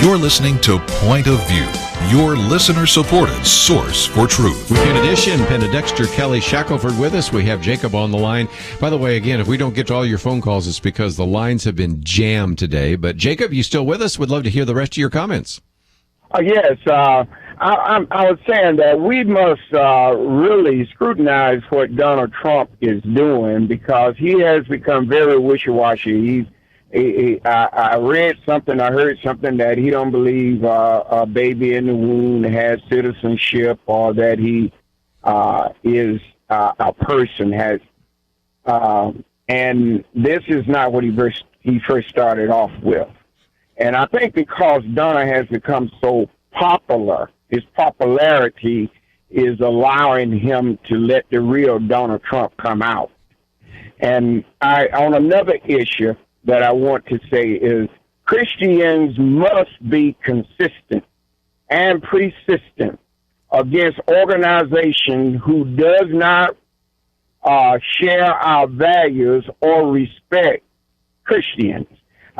You're listening to Point of View, your listener-supported source for truth. Weekend edition, Penna, Dexter, Kelly, Shackelford with us. We have Jacob on the line. By the way, again, if we don't get to all your phone calls, it's because the lines have been jammed today. But Jacob, you still with us? Would love to hear the rest of your comments. Yes, I was saying that we must really scrutinize what Donald Trump is doing because he has become very wishy-washy. I read something, I heard something that he don't believe a baby in the womb has citizenship or that he is a person has, and this is not what he first started off with. And I think because Donna has become so popular, his popularity is allowing him to let the real Donald Trump come out. And on another issue that I want to say is Christians must be consistent and persistent against organizations who does not share our values or respect Christians.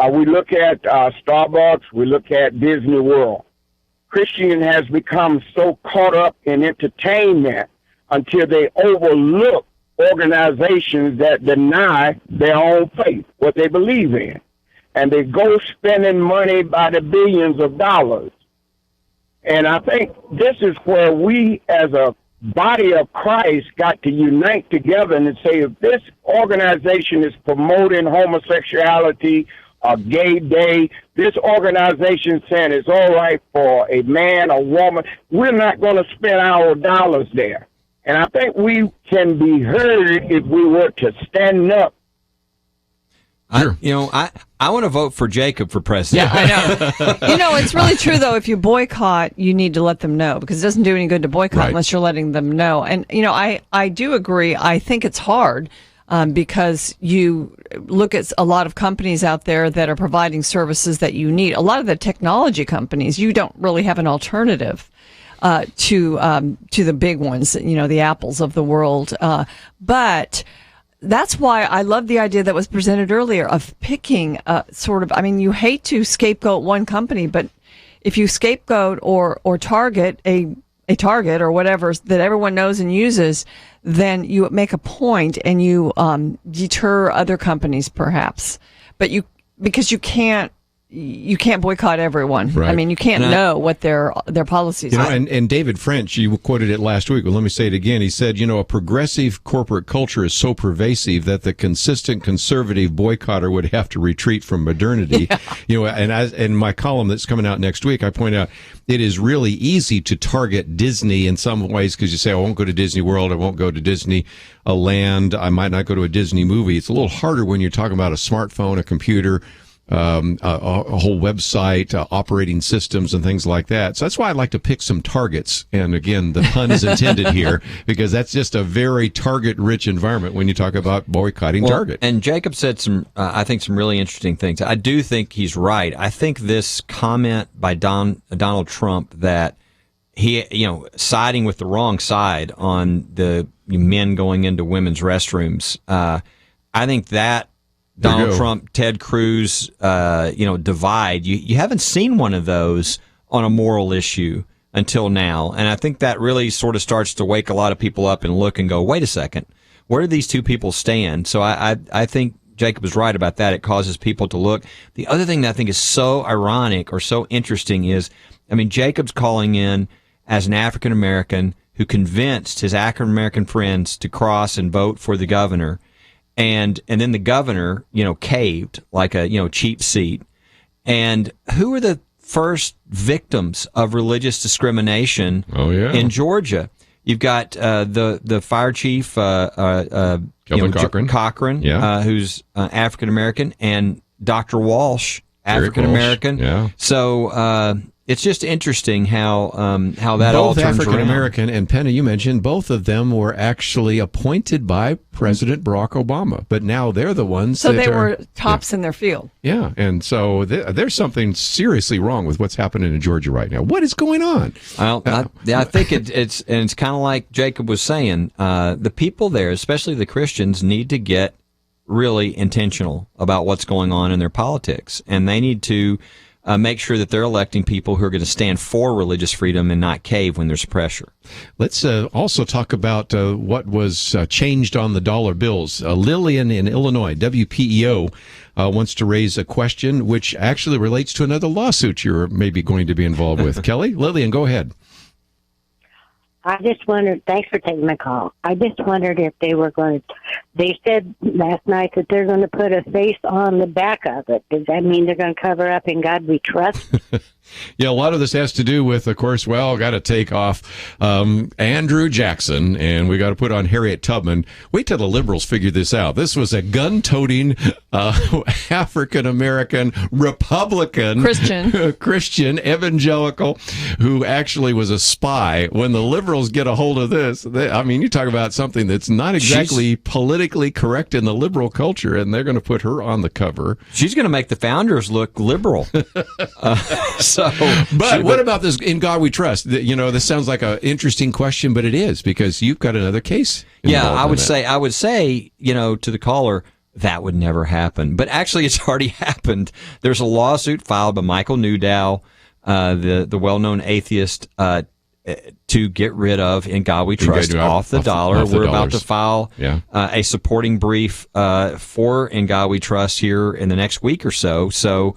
We look at Starbucks, we look at Disney World. Christian has become so caught up in entertainment until they overlook organizations that deny their own faith, what they believe in. And they go spending money by the billions of dollars. And I think this is where we as a body of Christ got to unite together and say, if this organization is promoting homosexuality or gay day, this organization saying it's all right for a man or woman, we're not going to spend our dollars there. And I think we can be heard if we were to stand up. Sure. I want to vote for Jacob for president. Yeah, I know. It's really true, though. If you boycott, you need to let them know, because it doesn't do any good to boycott unless you're letting them know. And, I do agree. I think it's hard because you look at a lot of companies out there that are providing services that you need. A lot of the technology companies, you don't really have an alternative to the big ones, the Apples of the world. But that's why I love the idea that was presented earlier of picking you hate to scapegoat one company, but if you scapegoat or target a target or whatever that everyone knows and uses, then you make a point and you deter other companies perhaps. But because you can't boycott everyone. Right. I mean, you can't know what their policies are. And David French, you quoted it last week, but let me say it again. He said, a progressive corporate culture is so pervasive that the consistent conservative boycotter would have to retreat from modernity. Yeah. And in my column that's coming out next week, I point out it is really easy to target Disney in some ways, because you say, I won't go to Disney World, I won't go to Disney Land, I might not go to a Disney movie. It's a little harder when you're talking about a smartphone, a computer, a whole website, operating systems and things like that. So that's why I like to pick some targets. And again, the pun is intended here, because that's just a very target-rich environment when you talk about boycotting Target. And Jacob said some really interesting things. I do think he's right. I think this comment by Donald Trump that he, siding with the wrong side on the men going into women's restrooms, I think that Donald Trump, Ted Cruz, divide. You haven't seen one of those on a moral issue until now. And I think that really sort of starts to wake a lot of people up and look and go, wait a second, where do these two people stand? So I think Jacob is right about that. It causes people to look. The other thing that I think is so ironic or so interesting is, Jacob's calling in as an African American who convinced his African American friends to cross and vote for the governor. And then the governor, caved like a, cheap seat. And who are the first victims of religious discrimination in Georgia? You've got the fire chief, Cochran, who's African American, and Dr. Walsh, African American. Yeah. So it's just interesting how that all turns around. Both African American and Penna, you mentioned, both of them were actually appointed by President Barack Obama, but now they're the ones. So they were tops in their field. Yeah, and so there's something seriously wrong with what's happening in Georgia right now. What is going on? Well, I think it's kind of like Jacob was saying. The people there, especially the Christians, need to get really intentional about what's going on in their politics, and they need to make sure that they're electing people who are going to stand for religious freedom and not cave when there's pressure. Let's also talk about what was changed on the dollar bills. Lillian in Illinois, WPEO, wants to raise a question which actually relates to another lawsuit you're maybe going to be involved with. Kelly? Lillian, go ahead. I just wondered, thanks for taking my call. I just wondered if they were going to, they said last night that they're going to put a face on the back of it. Does that mean they're going to cover up In God We Trust? Yeah, a lot of this has to do with, of course, got to take off Andrew Jackson, and we got to put on Harriet Tubman. Wait till the liberals figure this out. This was a gun-toting African-American Republican Christian evangelical who actually was a spy. When the liberals get a hold of this, you talk about something that's not exactly politically correct in the liberal culture, and they're going to put her on the cover. She's going to make the founders look liberal. But what about this In God We Trust? This sounds like an interesting question, but it is, because you've got another case. Yeah, I would say, to the caller, that would never happen. But actually, it's already happened. There's a lawsuit filed by Michael Newdow, the well-known atheist, to get rid of In God We Trust off the dollar. We're about to file a supporting brief for In God We Trust here in the next week or so. So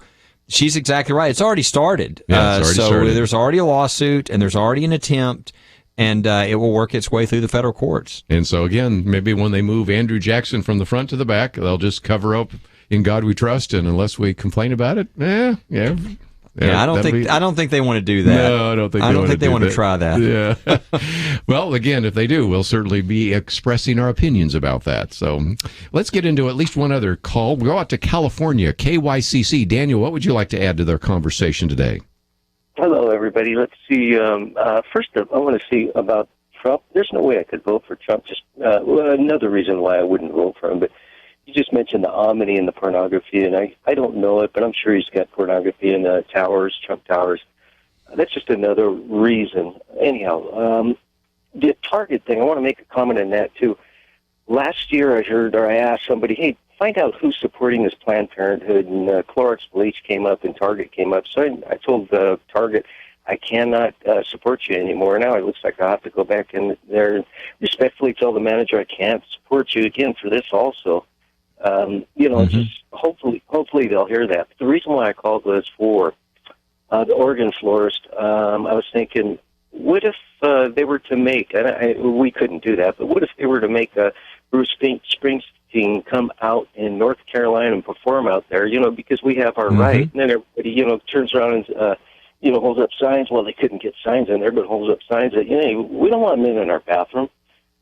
she's exactly right. It's already started. Started. There's already a lawsuit, and there's already an attempt, and it will work its way through the federal courts. And so, again, maybe when they move Andrew Jackson from the front to the back, they'll just cover up In God We Trust, and unless we complain about it, Yeah, I don't think they want to do that. No, I don't think they want to try that. Yeah. Well, again, if they do, we'll certainly be expressing our opinions about that. So let's get into at least one other call. We'll go out to California, KYCC. Daniel, what would you like to add to their conversation today? Hello, everybody. Let's see. First up, I want to see about Trump. There's no way I could vote for Trump. Just another reason why I wouldn't vote for him. But you just mentioned the omni and the pornography, and I don't know it, but I'm sure he's got pornography in towers, Trump towers. That's just another reason. Anyhow, the Target thing, I want to make a comment on that, too. Last year I asked somebody, hey, find out who's supporting this Planned Parenthood, and Clorox Bleach came up and Target came up. So I told Target, I cannot support you anymore. Now it looks like I'll have to go back in there and respectfully tell the manager I can't support you again for this also. Just hopefully they'll hear that. But the reason why I called was for the Oregon florist. I was thinking, what if they were to make, and we couldn't do that, but what if they were to make Bruce Springsteen come out in North Carolina and perform out there, because we have our right, and then everybody, turns around and, holds up signs. Well, they couldn't get signs in there, but holds up signs that, we don't want men in our bathroom.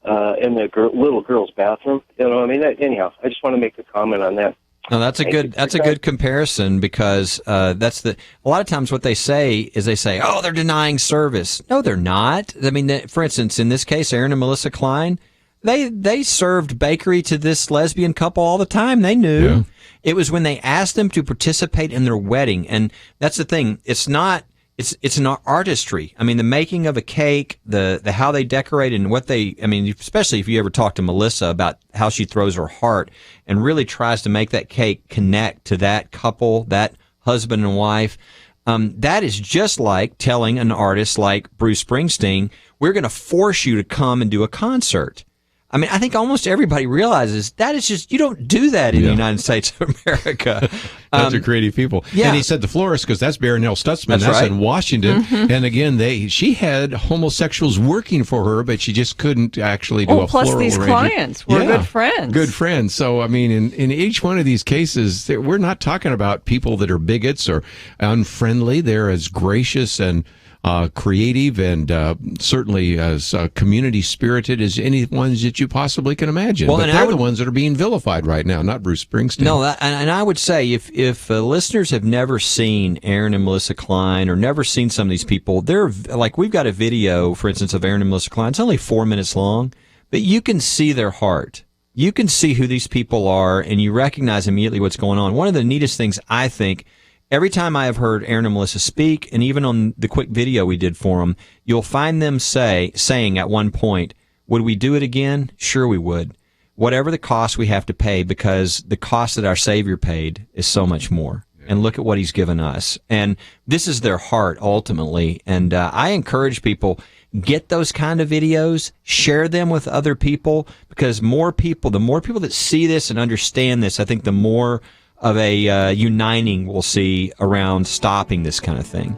In the little girl's bathroom, anyhow, I just want to make a comment on that. No, that's a good comparison because a lot of times what they say is oh, they're denying service. No, they're not. I mean, for instance, in this case, Aaron and Melissa Klein, they served bakery to this lesbian couple all the time. They knew. Yeah. It was when they asked them to participate in their wedding, and that's the thing. It's not. It's an artistry. I mean, the making of a cake, the how they decorate and especially if you ever talk to Melissa about how she throws her heart and really tries to make that cake connect to that couple, that husband and wife. That is just like telling an artist like Bruce Springsteen, we're going to force you to come and do a concert. I mean, I think almost everybody realizes that is just, you don't do that in the United States of America. Those are creative people. Yeah. And he said the florist, because that's Barronelle Stutzman. That's right. In Washington. Mm-hmm. And again, she had homosexuals working for her, but she just couldn't actually do a plus floral these arrangement. clients were good friends. Good friends. So, I mean, in each one of these cases, we're not talking about people that are bigots or unfriendly. They're as gracious and creative and certainly as community spirited as any ones that you possibly can imagine. Well, but they're the ones that are being vilified right now, not Bruce Springsteen. No, and I would say if listeners have never seen Aaron and Melissa Klein or never seen some of these people, they're like, we've got a video, for instance, of Aaron and Melissa Klein. It's only 4 minutes long, but you can see their heart. You can see who these people are, and you recognize immediately what's going on. One of the neatest things, I think, every time I have heard Aaron and Melissa speak, and even on the quick video we did for them, you'll find them saying at one point, would we do it again? Sure we would. Whatever the cost we have to pay, because the cost that our Savior paid is so much more. And look at what he's given us. And this is their heart, ultimately. And I encourage people, get those kind of videos, share them with other people, because the more people that see this and understand this, I think the more of a uniting we'll see around stopping this kind of thing.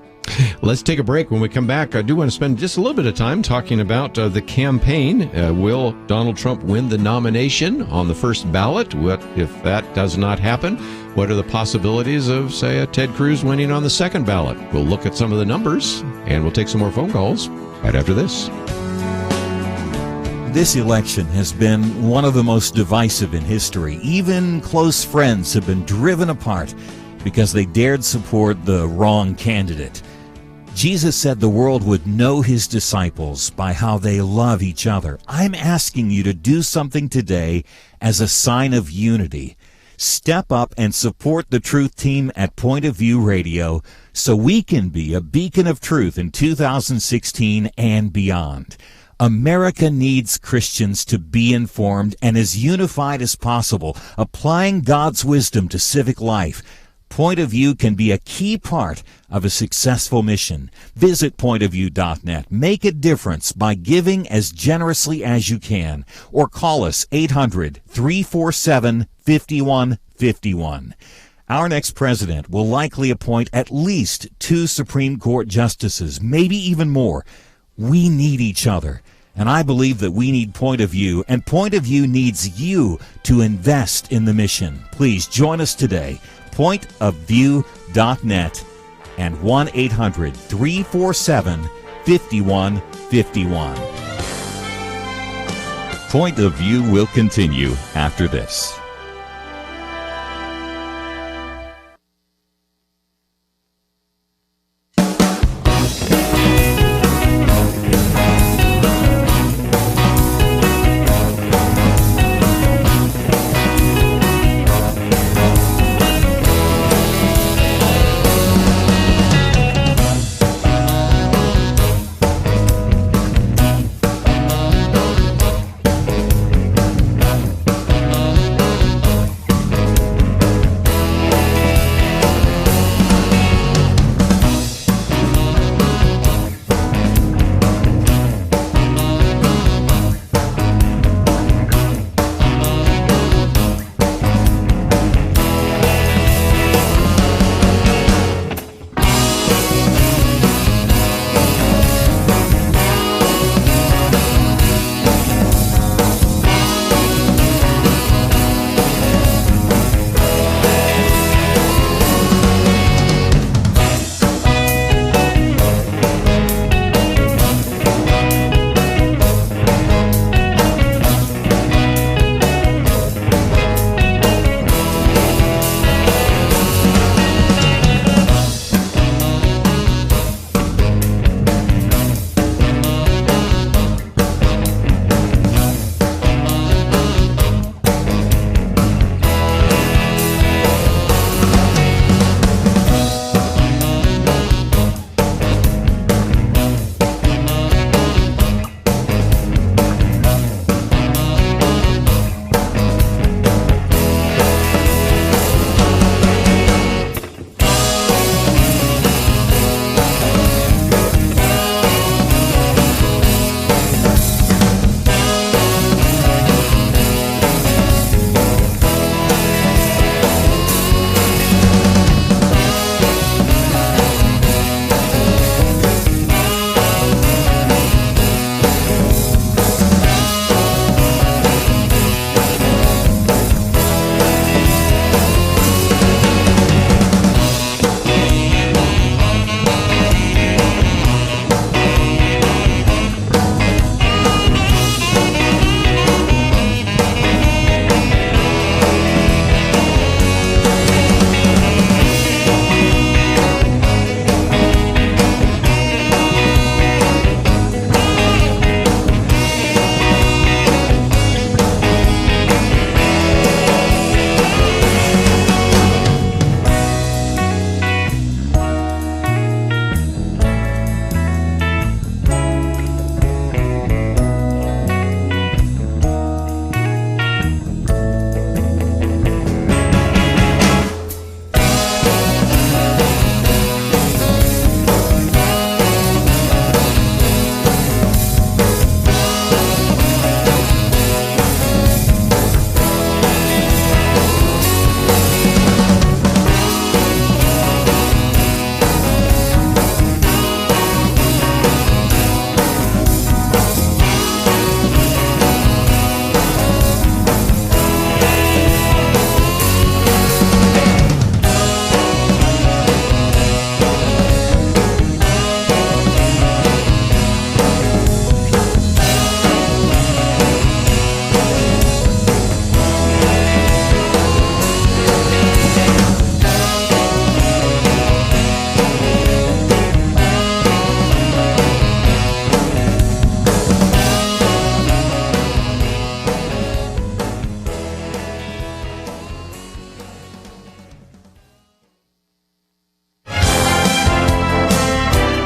Let's take a break. When we come back, I do want to spend just a little bit of time talking about the campaign. Will Donald Trump win the nomination on the first ballot? What if that does not happen? What are the possibilities of, say, a Ted Cruz winning on the second ballot? We'll look at some of the numbers, and we'll take some more phone calls right after this. This election has been one of the most divisive in history. Even close friends have been driven apart because they dared support the wrong candidate. Jesus said the world would know his disciples by how they love each other. I'm asking you to do something today as a sign of unity. Step up and support the Truth Team at Point of View Radio so we can be a beacon of truth in 2016 and beyond. America needs Christians to be informed and as unified as possible, applying God's wisdom to civic life. Point of View can be a key part of a successful mission. Visit pointofview.net. Make a difference by giving as generously as you can, or call us 800-347-5151. Our next president will likely appoint at least 2 Supreme Court justices, maybe even more. We need each other, and I believe that we need Point of View, and Point of View needs you to invest in the mission. Please join us today, pointofview.net. and 1-800-347-5151. Point of View will continue after this.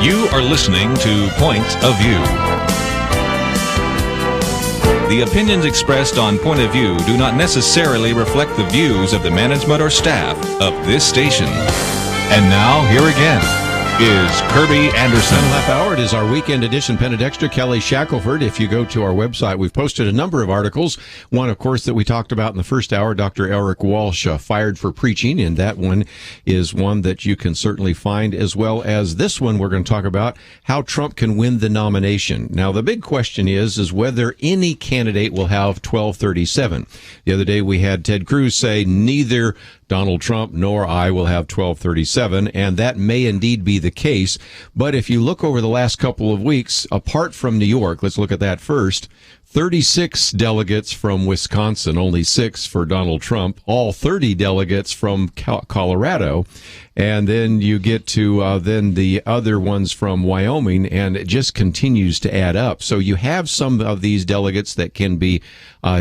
You are listening to Point of View. The opinions expressed on Point of View do not necessarily reflect the views of the management or staff of this station. And now, here again is Kerby Anderson. Final half hour, it is our weekend edition. Penna, Dexter, Kelly, Shackelford. If you go to our website, we've posted a number of articles. One, of course, that we talked about in the first hour, Dr. Eric Walsh, fired for preaching, and that one is one that you can certainly find, as well as this one we're going to talk about, how Trump can win the nomination. Now, the big question is whether any candidate will have 1237. The other day we had Ted Cruz say neither Donald Trump nor I will have 1237, and that may indeed be the case. But if you look over the last couple of weeks, apart from New York, let's look at that first, 36 delegates from Wisconsin, only 6 for Donald Trump, all 30 delegates from Colorado. And then you get to then the other ones from Wyoming, and it just continues to add up. So you have some of these delegates that can be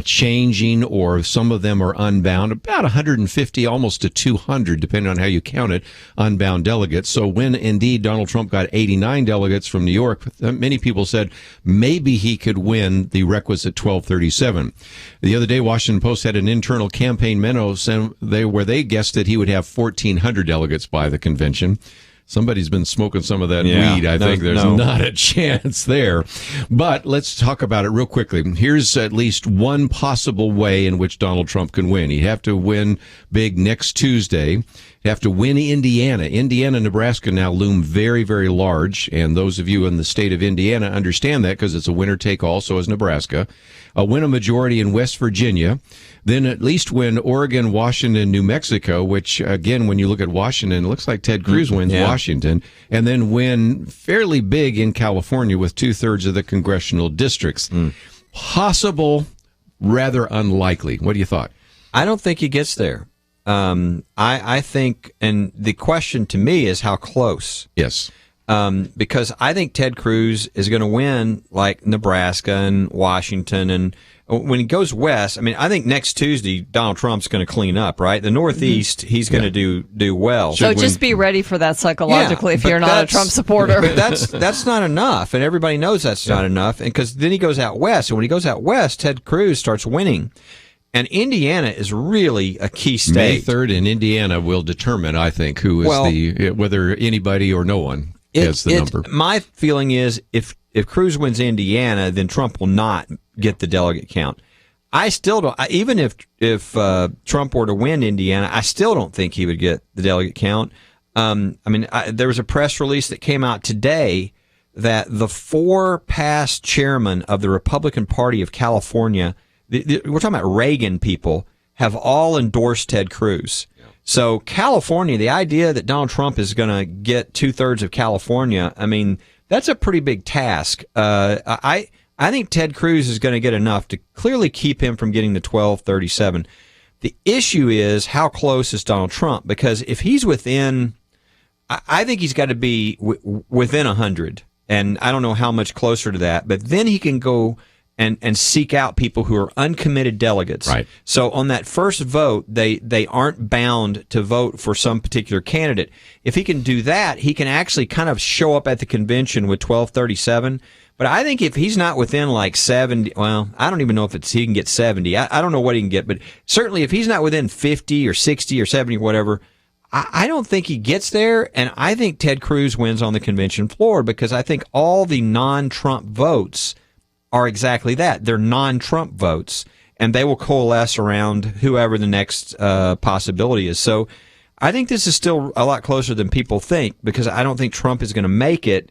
changing, or some of them are unbound, about 150, almost to 200, depending on how you count it, unbound delegates. So when indeed Donald Trump got 89 delegates from New York, many people said maybe he could win the requisite 1237. The other day, Washington Post had an internal campaign memo where they guessed that he would have 1,400 delegates by the convention. Somebody's been smoking some of that weed. I think there's not a chance there. But let's talk about it real quickly. Here's at least one possible way in which Donald Trump can win. He'd have to win big next Tuesday. He'd have to win Indiana. Indiana and Nebraska now loom very, very large, and those of you in the state of Indiana understand that because it's a winner-take-all, so is Nebraska. Win a majority in West Virginia. Then at least win Oregon, Washington, New Mexico, which, again, when you look at Washington, it looks like Ted Cruz wins Washington. And then win fairly big in California with 2/3 of the congressional districts. Possible, rather unlikely. What do you thought? I don't think he gets there. I think, and the question to me is how close. Yes. Because I think Ted Cruz is going to win like Nebraska and Washington, and when he goes west, I mean, I think next Tuesday Donald Trump's going to clean up, right? The Northeast, he's going to do well. So just be ready for that psychologically if you're not a Trump supporter. But that's not enough, and everybody knows that's not enough. And because then he goes out west, and when he goes out west, Ted Cruz starts winning. And Indiana is really a key state. May 3rd in Indiana will determine, I think, who is whether anybody or no one gets the number. My feeling is if Cruz wins Indiana, then Trump will not get the delegate count. I still don't. Even if Trump were to win Indiana, I still don't think he would get the delegate count. There was a press release that came out today that the 4 past chairmen of the Republican Party of California, we're talking about Reagan people, have all endorsed Ted Cruz. Yeah. So California, the idea that Donald Trump is going to get 2/3 of California, I mean, that's a pretty big task. I think Ted Cruz is going to get enough to clearly keep him from getting the 1237. The issue is how close is Donald Trump? Because if he's within, I think he's got to be within 100. And I don't know how much closer to that, but then he can go and seek out people who are uncommitted delegates. Right. So on that first vote, they aren't bound to vote for some particular candidate. If he can do that, he can actually kind of show up at the convention with 1237. But I think if he's not within like 70, well, I don't even know if he can get 70. I don't know what he can get, but certainly if he's not within 50 or 60 or 70 or whatever, I don't think he gets there. And I think Ted Cruz wins on the convention floor because I think all the non-Trump votes are exactly that. They're non-Trump votes, and they will coalesce around whoever the next possibility is. So I think this is still a lot closer than people think because I don't think Trump is going to make it.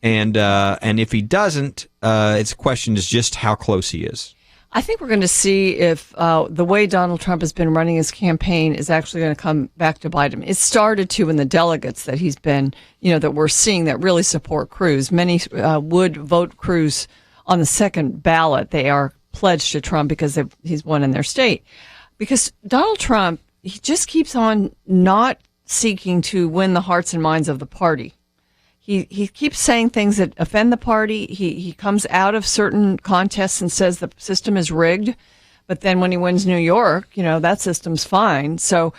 And if he doesn't, it's a question is just how close he is. I think we're going to see if the way Donald Trump has been running his campaign is actually going to come back to bite him. It started to in the delegates that he's been, that we're seeing that really support Cruz. Many would vote Cruz on the second ballot. They are pledged to Trump because he's won in their state. Because Donald Trump, he just keeps on not seeking to win the hearts and minds of the party. He keeps saying things that offend the party. He comes out of certain contests and says the system is rigged. But then when he wins New York, that system's fine. So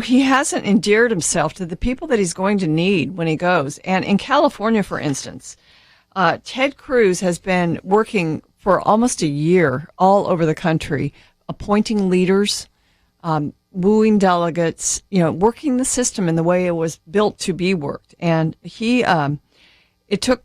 he hasn't endeared himself to the people that he's going to need when he goes. And in California, for instance, Ted Cruz has been working for almost a year all over the country, appointing leaders, wooing delegates, working the system in the way it was built to be worked. And it took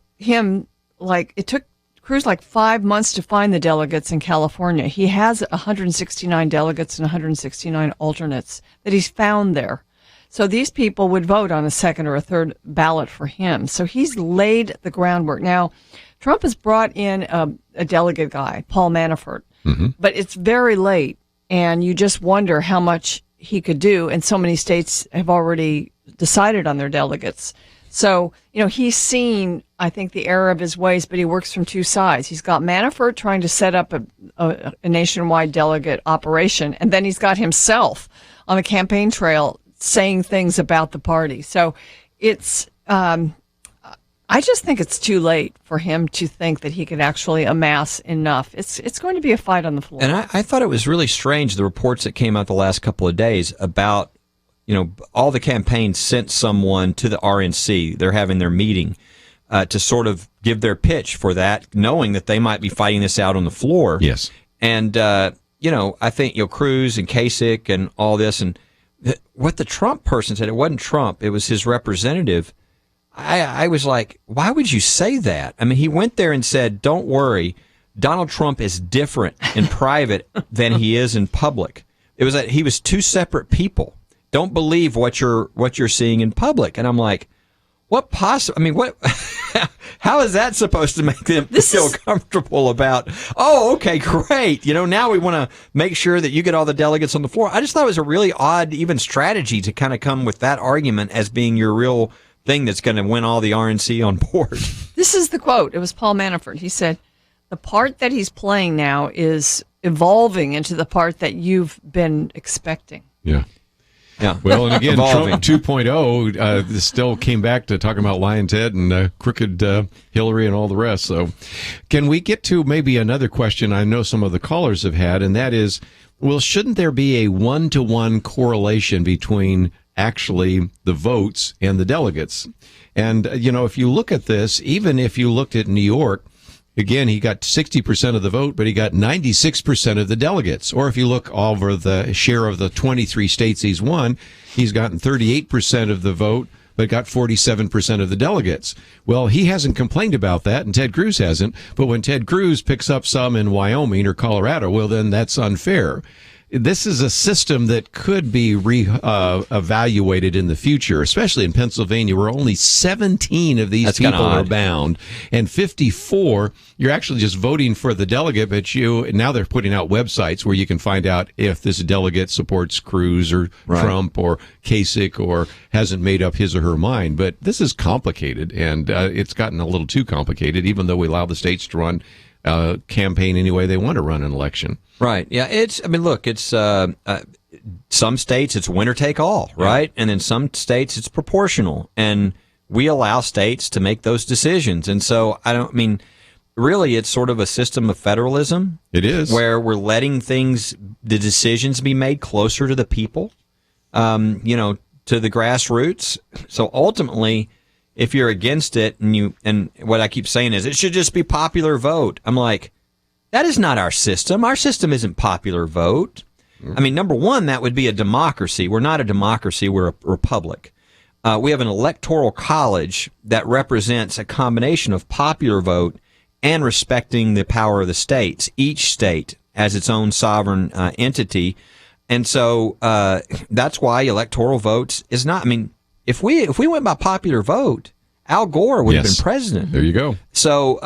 Cruz like 5 months to find the delegates in California. He has 169 delegates and 169 alternates that he's found there. So these people would vote on a second or a third ballot for him. So he's laid the groundwork. Now, Trump has brought in a delegate guy, Paul Manafort, but it's very late, and you just wonder how much he could do. And so many states have already decided on their delegates. So, he's seen, I think, the error of his ways, but he works from two sides. He's got Manafort trying to set up a nationwide delegate operation, and then he's got himself on the campaign trail saying things about the party. So it's, I just think it's too late for him to think that he could actually amass enough. It's going to be a fight on the floor. And I thought it was really strange, the reports that came out the last couple of days about, all the campaigns sent someone to the RNC. They're having their meeting to sort of give their pitch for that, knowing that they might be fighting this out on the floor. Yes. And, I think, Cruz and Kasich and all this, and what the Trump person said, it wasn't Trump, it was his representative. I was like, why would you say that? I mean, he went there and said, don't worry, Donald Trump is different in private than he is in public. It was that he was two separate people. Don't believe what you're seeing in public. And I'm like, what how is that supposed to make them feel comfortable about, okay, great. Now we want to make sure that you get all the delegates on the floor. I just thought it was a really odd, even strategy to kind of come with that argument as being your real thing that's going to win all the RNC on board. This is the quote. It was Paul Manafort. He said, the part that he's playing now is evolving into the part that you've been expecting. Yeah. Yeah. Well, and again, Trump 2.0 still came back to talking about Lion Ted and crooked Hillary and all the rest. So can we get to maybe another question I know some of the callers have had, and that is, well, shouldn't there be a one-to-one correlation between actually the votes and the delegates? And, if you look at this, even if you looked at New York, again, he got 60% of the vote, but he got 96% of the delegates. Or if you look over the share of the 23 states he's won, he's gotten 38% of the vote, but got 47% of the delegates. Well, he hasn't complained about that, and Ted Cruz hasn't. But when Ted Cruz picks up some in Wyoming or Colorado, well, then that's unfair. This is a system that could be evaluated in the future, especially in Pennsylvania, where only 17 of these people are bound, and 54, you're actually just voting for the delegate, but now they're putting out websites where you can find out if this delegate supports Cruz or Trump or Kasich or hasn't made up his or her mind. But this is complicated, and it's gotten a little too complicated, even though we allow the states to run campaign any way they want to run an election. Right. Yeah. It's some states it's winner take all, right? And in some states it's proportional, and we allow states to make those decisions. And so really it's sort of a system of federalism. It is. Where we're letting the decisions be made closer to the people, to the grassroots. So ultimately, if you're against it, and what I keep saying is it should just be popular vote. I'm like, that is not our system. Our system isn't popular vote. I mean, number one, that would be a democracy. We're not a democracy. We're a republic. We have an electoral college that represents a combination of popular vote and respecting the power of the states. Each state has its own sovereign entity. And so that's why electoral votes is not, if we went by popular vote, Al Gore would have been president. There you go. So,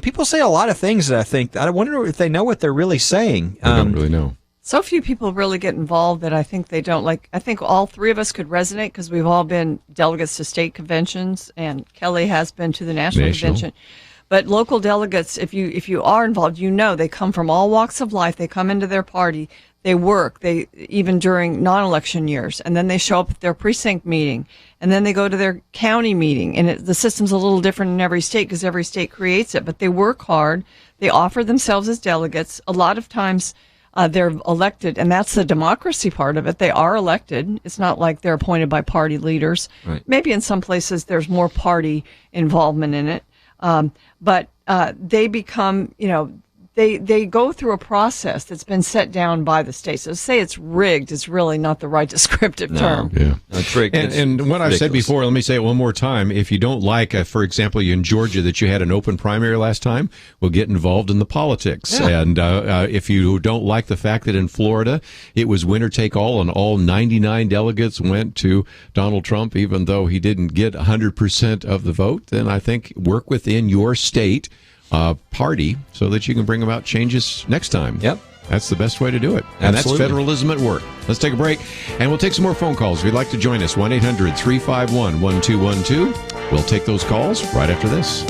people say a lot of things that I wonder if they know what they're really saying. I don't really know. So few people really get involved that I think they don't like. I think all three of us could resonate because we've all been delegates to state conventions, and Kelly has been to the national convention. But local delegates, if you are involved, they come from all walks of life. They come into their party. They work, even during non-election years, and then they show up at their precinct meeting, and then they go to their county meeting. And the system's a little different in every state because every state creates it, but they work hard. They offer themselves as delegates. A lot of times they're elected, and that's the democracy part of it. They are elected. It's not like they're appointed by party leaders. Right. Maybe in some places there's more party involvement in it, but they become, they go through a process that's been set down by the states. So to say it's rigged is really not the right descriptive term. Yeah. Trick. And what I've said before, let me say it one more time. If you don't like, for example, in Georgia that you had an open primary last time, we'll get involved in the politics. Yeah. And if you don't like the fact that in Florida it was winner take all and all 99 delegates went to Donald Trump, even though he didn't get 100% of the vote, then I think work within your state party so that you can bring about changes next time. Yep. That's the best way to do it. And Absolutely. that's federalism at work. Let's take a break, and we'll take some more phone calls. If you'd like to join us, 1-800-351-1212. We'll take those calls right after this.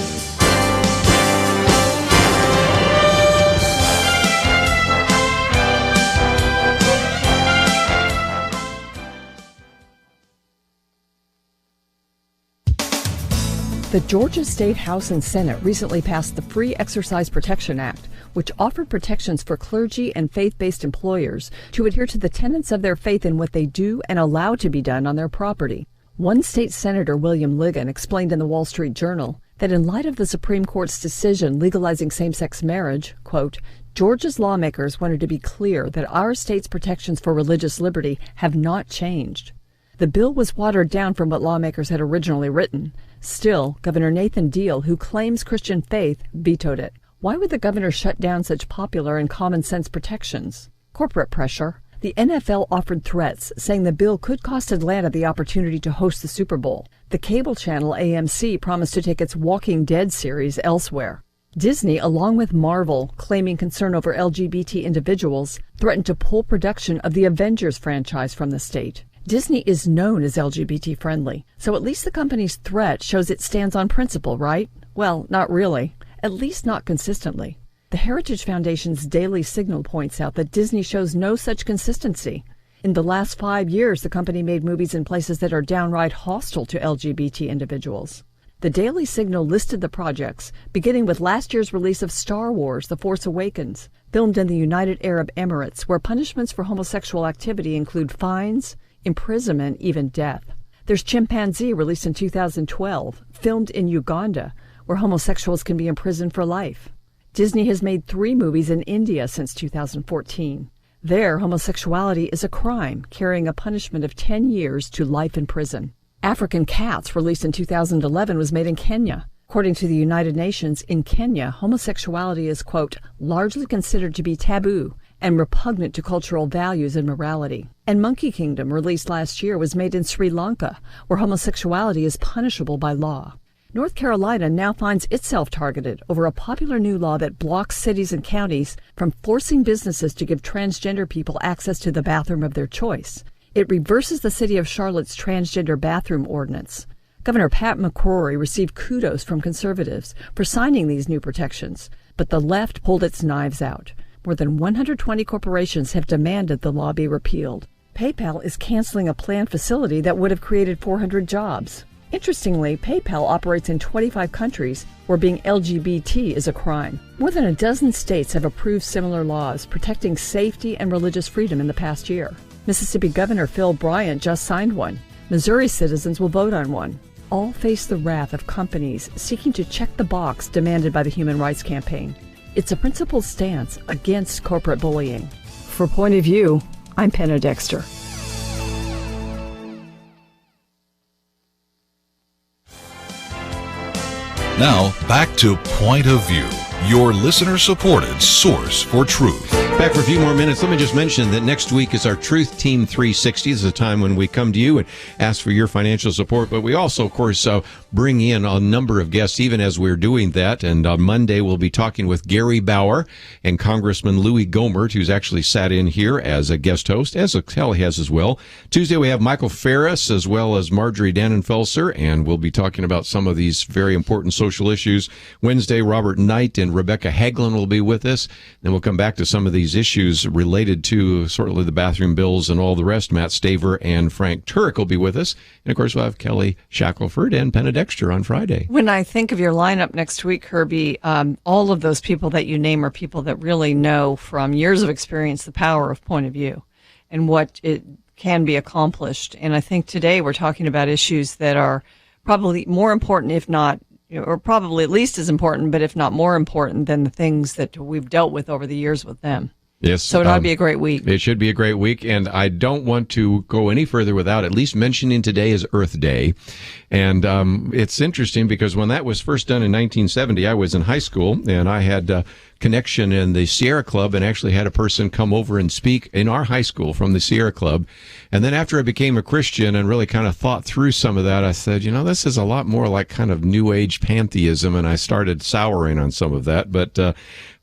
The Georgia State House and Senate recently passed the Free Exercise Protection Act, which offered protections for clergy and faith-based employers to adhere to the tenets of their faith in what they do and allow to be done on their property. One state senator, William Ligon, explained in the Wall Street Journal that in light of the Supreme Court's decision legalizing same-sex marriage, quote, Georgia's lawmakers wanted to be clear that our state's protections for religious liberty have not changed. The bill was watered down from what lawmakers had originally written. Still, Governor Nathan Deal, who claims Christian faith, vetoed it. Why would the governor shut down such popular and common-sense protections? Corporate pressure. The NFL offered threats, saying the bill could cost Atlanta the opportunity to host the Super Bowl. The cable channel AMC promised to take its Walking Dead series elsewhere. Disney, along with Marvel, claiming concern over LGBT individuals, threatened to pull production of the Avengers franchise from the state. Disney is known as LGBT-friendly, so at least the company's threat shows it stands on principle, right? Well, not really. At least not consistently. The Heritage Foundation's Daily Signal points out that Disney shows no such consistency. In the last 5 years, the company made movies in places that are downright hostile to LGBT individuals. The Daily Signal listed the projects, beginning with last year's release of Star Wars: The Force Awakens, filmed in the United Arab Emirates, where punishments for homosexual activity include fines, imprisonment, even death. There's Chimpanzee, released in 2012, filmed in Uganda, where homosexuals can be imprisoned for life. Disney has made 3 movies in India since 2014. There, homosexuality is a crime, carrying a punishment of 10 years to life in prison. African Cats, released in 2011, was made in Kenya. According to the United Nations, in Kenya, homosexuality is, quote, largely considered to be taboo and repugnant to cultural values and morality. And Monkey Kingdom, released last year, was made in Sri Lanka, where homosexuality is punishable by law. North Carolina now finds itself targeted over a popular new law that blocks cities and counties from forcing businesses to give transgender people access to the bathroom of their choice. It reverses the city of Charlotte's transgender bathroom ordinance. Governor Pat McCrory received kudos from conservatives for signing these new protections, but the left pulled its knives out. More than 120 corporations have demanded the law be repealed. PayPal is canceling a planned facility that would have created 400 jobs. Interestingly, PayPal operates in 25 countries where being LGBT is a crime. More than a dozen states have approved similar laws protecting safety and religious freedom in the past year. Mississippi Governor Phil Bryant just signed one. Missouri citizens will vote on one. All face the wrath of companies seeking to check the box demanded by the Human Rights Campaign. It's a principled stance against corporate bullying. For Point of View, I'm Penna Dexter. Now, back to Point of View, your listener-supported source for truth. Back for a few more minutes. Let me just mention that next week is our Truth Team 360. This is a time when we come to you and ask for your financial support. But we also, of course, bring in a number of guests even as we're doing that. And on Monday, we'll be talking with Gary Bauer and Congressman Louis Gohmert, who's actually sat in here as a guest host, as Kelly has as well. Tuesday, we have Michael Ferris as well as Marjorie Dannenfelser, and we'll be talking about some of these very important social issues. Wednesday, Robert Knight and Rebecca Hagelin will be with us. Then we'll come back to some of these issues related to sort of the bathroom bills and all the rest. Matt Staver and Frank Turek will be with us. And, of course, we'll have Kelly Shackelford and Penna Dexter on Friday. When I think of your lineup next week, Kerby, all of those people that you name are people that really know from years of experience the power of point of view and what it can be accomplished. And I think today we're talking about issues that are probably more important, if not or probably at least as important, but if not more important than the things that we've dealt with over the years with them. Yes. So it ought to be a great week. It should be a great week, and I don't want to go any further without at least mentioning today is Earth Day. And it's interesting because when that was first done in 1970, I was in high school, and I had a connection in the Sierra Club and actually had a person come over and speak in our high school from the Sierra Club. And then after I became a Christian and really kind of thought through some of that, I said, this is a lot more like kind of New Age pantheism, and I started souring on some of that. But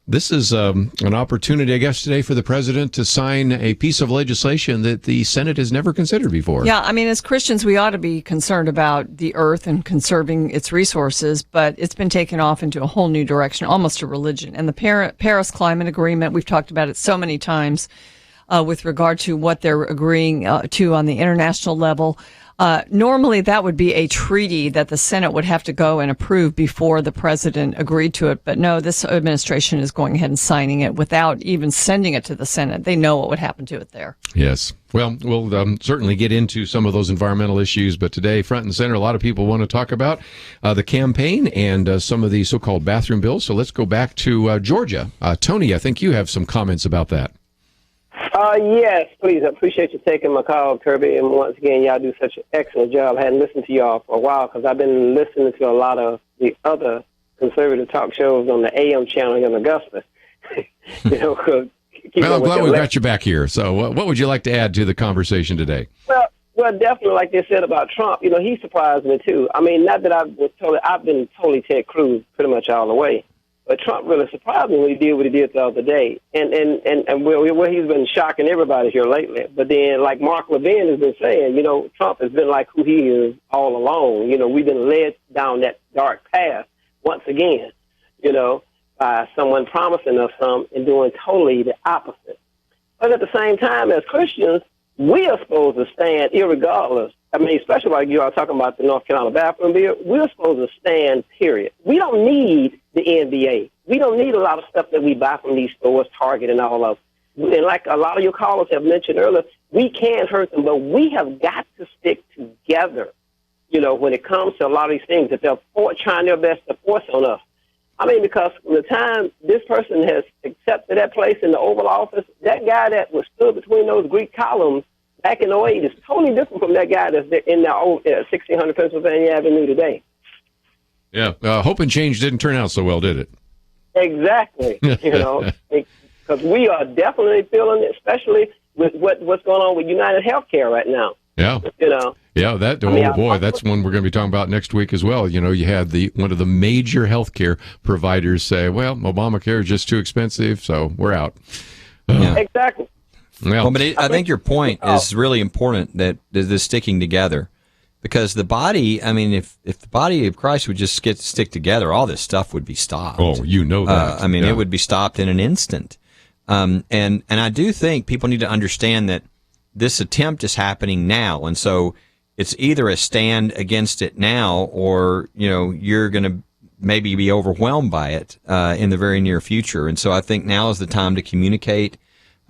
this is an opportunity, I guess, today for the president to sign a piece of legislation that the Senate has never considered before. Yeah, I mean, as Christians, we ought to be concerned about the earth and conserving its resources, but it's been taken off into a whole new direction, almost a religion. And the Paris Climate Agreement, we've talked about it so many times with regard to what they're agreeing to on the international level. Normally, that would be a treaty that the Senate would have to go and approve before the president agreed to it. But no, this administration is going ahead and signing it without even sending it to the Senate. They know what would happen to it there. Yes. Well, we'll certainly get into some of those environmental issues, but today, front and center, a lot of people want to talk about the campaign and some of the so-called bathroom bills. So let's go back to Georgia. Tony, I think you have some comments about that. Yes, please. I appreciate you taking my call, Kerby. And once again, y'all do such an excellent job. I hadn't listened to y'all for a while because I've been listening to a lot of the other conservative talk shows on the AM channel here in Augusta. Well, I'm glad we got you back here. So what would you like to add to the conversation today? Well, definitely, like they said about Trump, he surprised me, too. I mean, not that I've been totally Ted Cruz pretty much all the way. But Trump really surprised me when he did what he did the other day. And he's been shocking everybody here lately. But then, like Mark Levin has been saying, Trump has been like who he is all along. We've been led down that dark path once again, by someone promising us something and doing totally the opposite. But at the same time, as Christians, we are supposed to stand irregardless. I mean, especially like you are talking about the North Carolina bathroom bill, we're supposed to stand, period. We don't need the NBA. We don't need a lot of stuff that we buy from these stores, Target and all of them. And like a lot of your callers have mentioned earlier, we can't hurt them, but we have got to stick together, when it comes to a lot of these things that they're trying their best to force on us. I mean, because from the time this person has accepted that place in the Oval Office, that guy that was stood between those Greek columns back in 2008 is totally different from that guy that's in the old 1600 Pennsylvania Avenue today. Yeah, hope and change didn't turn out so well, did it? Exactly. Because we are definitely feeling it, especially with what's going on with United Healthcare right now. Yeah. Yeah, that's one we're going to be talking about next week as well. You had one of the major healthcare providers say, well, Obamacare is just too expensive, so we're out. Exactly. Well, but I think your point is really important, that this sticking together. Because the body, I mean, if the body of Christ would just stick together, all this stuff would be stopped. Oh, that. It would be stopped in an instant. And I do think people need to understand that this attempt is happening now. And so it's either a stand against it now, or, you're going to maybe be overwhelmed by it in the very near future. And so I think now is the time to communicate,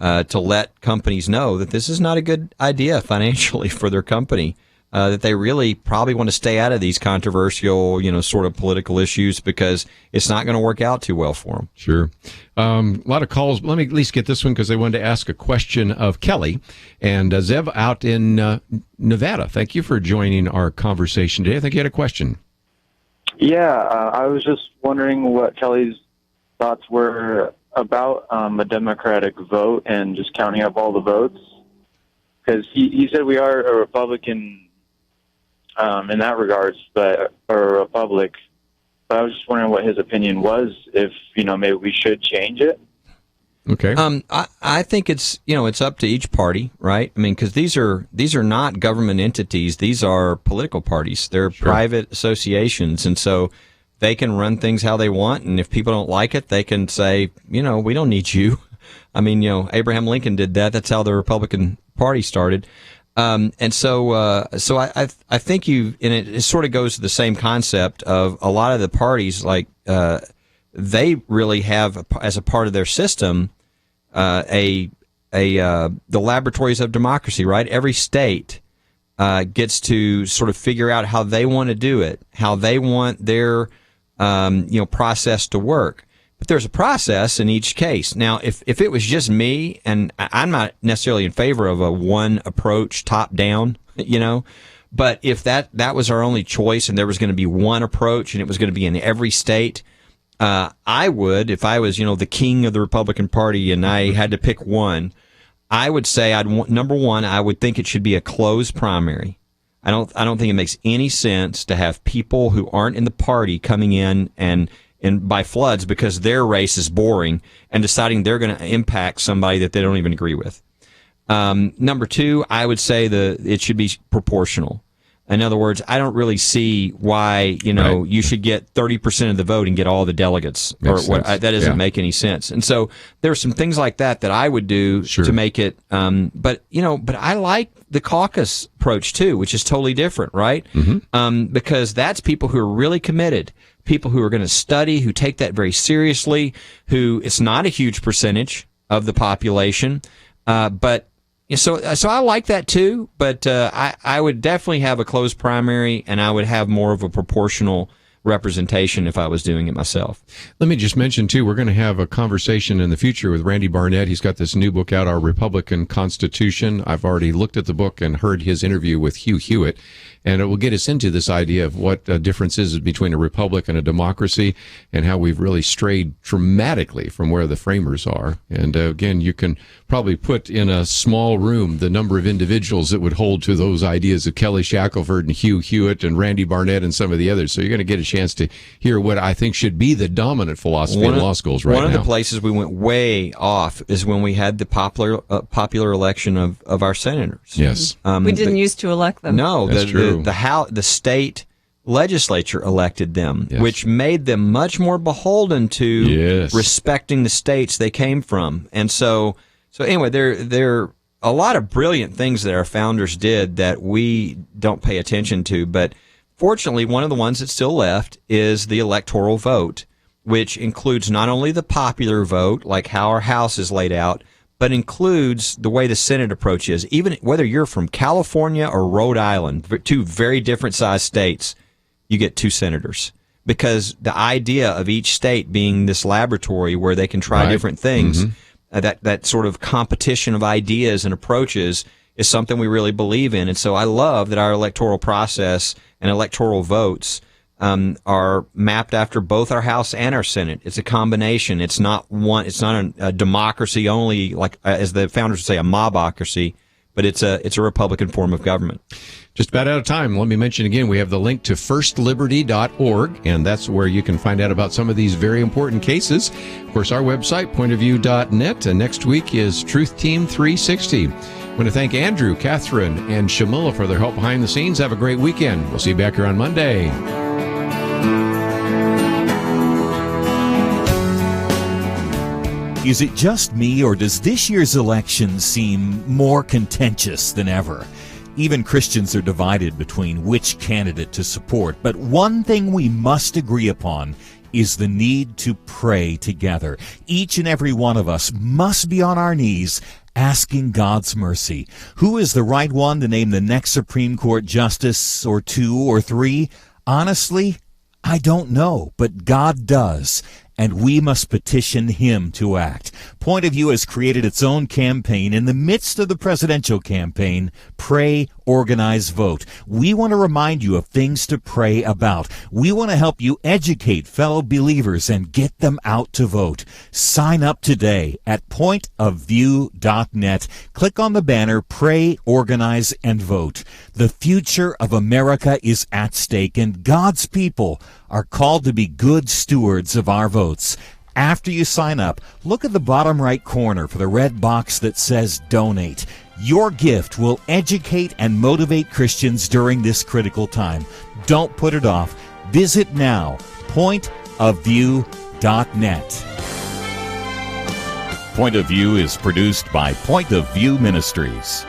to let companies know that this is not a good idea financially for their company. That they really probably want to stay out of these controversial, sort of political issues, because it's not going to work out too well for them. Sure. A lot of calls. Let me at least get this one because they wanted to ask a question of Kelly and Zev out in Nevada. Thank you for joining our conversation today. I think you had a question. Yeah, I was just wondering what Kelly's thoughts were about a Democratic vote and just counting up all the votes. Because he said we are a Republican in that regards, or a republic. But I was just wondering what his opinion was, if, maybe we should change it. Okay. I think it's up to each party, right? I mean, because these are not government entities. These are political parties. They're private associations. And so they can run things how they want. And if people don't like it, they can say, we don't need you. I mean, Abraham Lincoln did that. That's how the Republican Party started. And so I think and it sort of goes to the same concept of a lot of the parties, like, they really have, as a part of their system, the laboratories of democracy, right? Every state, gets to sort of figure out how they want to do it, how they want their process to work. But there's a process in each case. Now, if it was just me, and I'm not necessarily in favor of a one approach top down, but if that was our only choice and there was going to be one approach and it was going to be in every state, I would, if I was, the king of the Republican Party and I had to pick one, I would say number one, I would think it should be a closed primary. I don't think it makes any sense to have people who aren't in the party coming in and by floods because their race is boring and deciding they're going to impact somebody that they don't even agree with. Number two, I would say it should be proportional. In other words, I don't really see why, you should get 30% of the vote and get all the delegates. That doesn't make any sense. And so there are some things like that I would do to make it, but I like the caucus approach too, which is totally different, right? Mm-hmm. Because that's people who are really committed, people who are going to study, who take that very seriously, who it's not a huge percentage of the population, but so I like that too, but I would definitely have a closed primary, and I would have more of a proportional representation if I was doing it myself. Let me just mention too, we're going to have a conversation in the future with Randy Barnett. He's got this new book out, Our Republican Constitution. I've already looked at the book and heard his interview with Hugh Hewitt, and it will get us into this idea of what difference is between a republic and a democracy, and how we've really strayed dramatically from where the framers are. And again, you can probably put in a small room the number of individuals that would hold to those ideas of Kelly Shackelford and Hugh Hewitt and Randy Barnett and some of the others. So you're going to get a chance to hear what I think should be the dominant philosophy in law schools right now. One of the places we went way off is when we had the popular election of our senators. Yes. We didn't used to elect them. No, that's true. The state legislature elected them, which made them much more beholden to respecting the states they came from. And so anyway, there are a lot of brilliant things that our founders did that we don't pay attention to, but fortunately, one of the ones that's still left is the electoral vote, which includes not only the popular vote, like how our House is laid out, but includes the way the Senate approach is. Even whether you're from California or Rhode Island, two very different sized states, you get two senators. Because the idea of each state being this laboratory where they can try different things, that sort of competition of ideas and approaches is something we really believe in. And so I love that our electoral process and electoral votes are mapped after both our House and our Senate. It's a combination. It's not one. It's not a democracy only, like as the founders would say, a mobocracy, but it's a Republican form of government. Just about out of time. Let me mention again, we have the link to firstliberty.org, and that's where you can find out about some of these very important cases. Of course, our website, pointofview.net, and next week is Truth Team 360. I want to thank Andrew, Catherine, and Shamila for their help behind the scenes. Have a great weekend. We'll see you back here on Monday. Is it just me, or does this year's election seem more contentious than ever? Even Christians are divided between which candidate to support. But one thing we must agree upon is the need to pray together. Each and every one of us must be on our knees asking God's mercy. Who is the right one to name the next Supreme Court justice, or two or three? Honestly, I don't know, but God does, and we must petition Him to act. Point of View has created its own campaign in the midst of the presidential campaign, Pray, Organize, Vote. We want to remind you of things to pray about. We want to help you educate fellow believers and get them out to vote. Sign up today at pointofview.net. Click on the banner, Pray, Organize, and Vote. The future of America is at stake, and God's people are called to be good stewards of our votes. After you sign up, look at the bottom right corner for the red box that says Donate. Your gift will educate and motivate Christians during this critical time. Don't put it off. Visit now, pointofview.net. Point of View is produced by Point of View Ministries.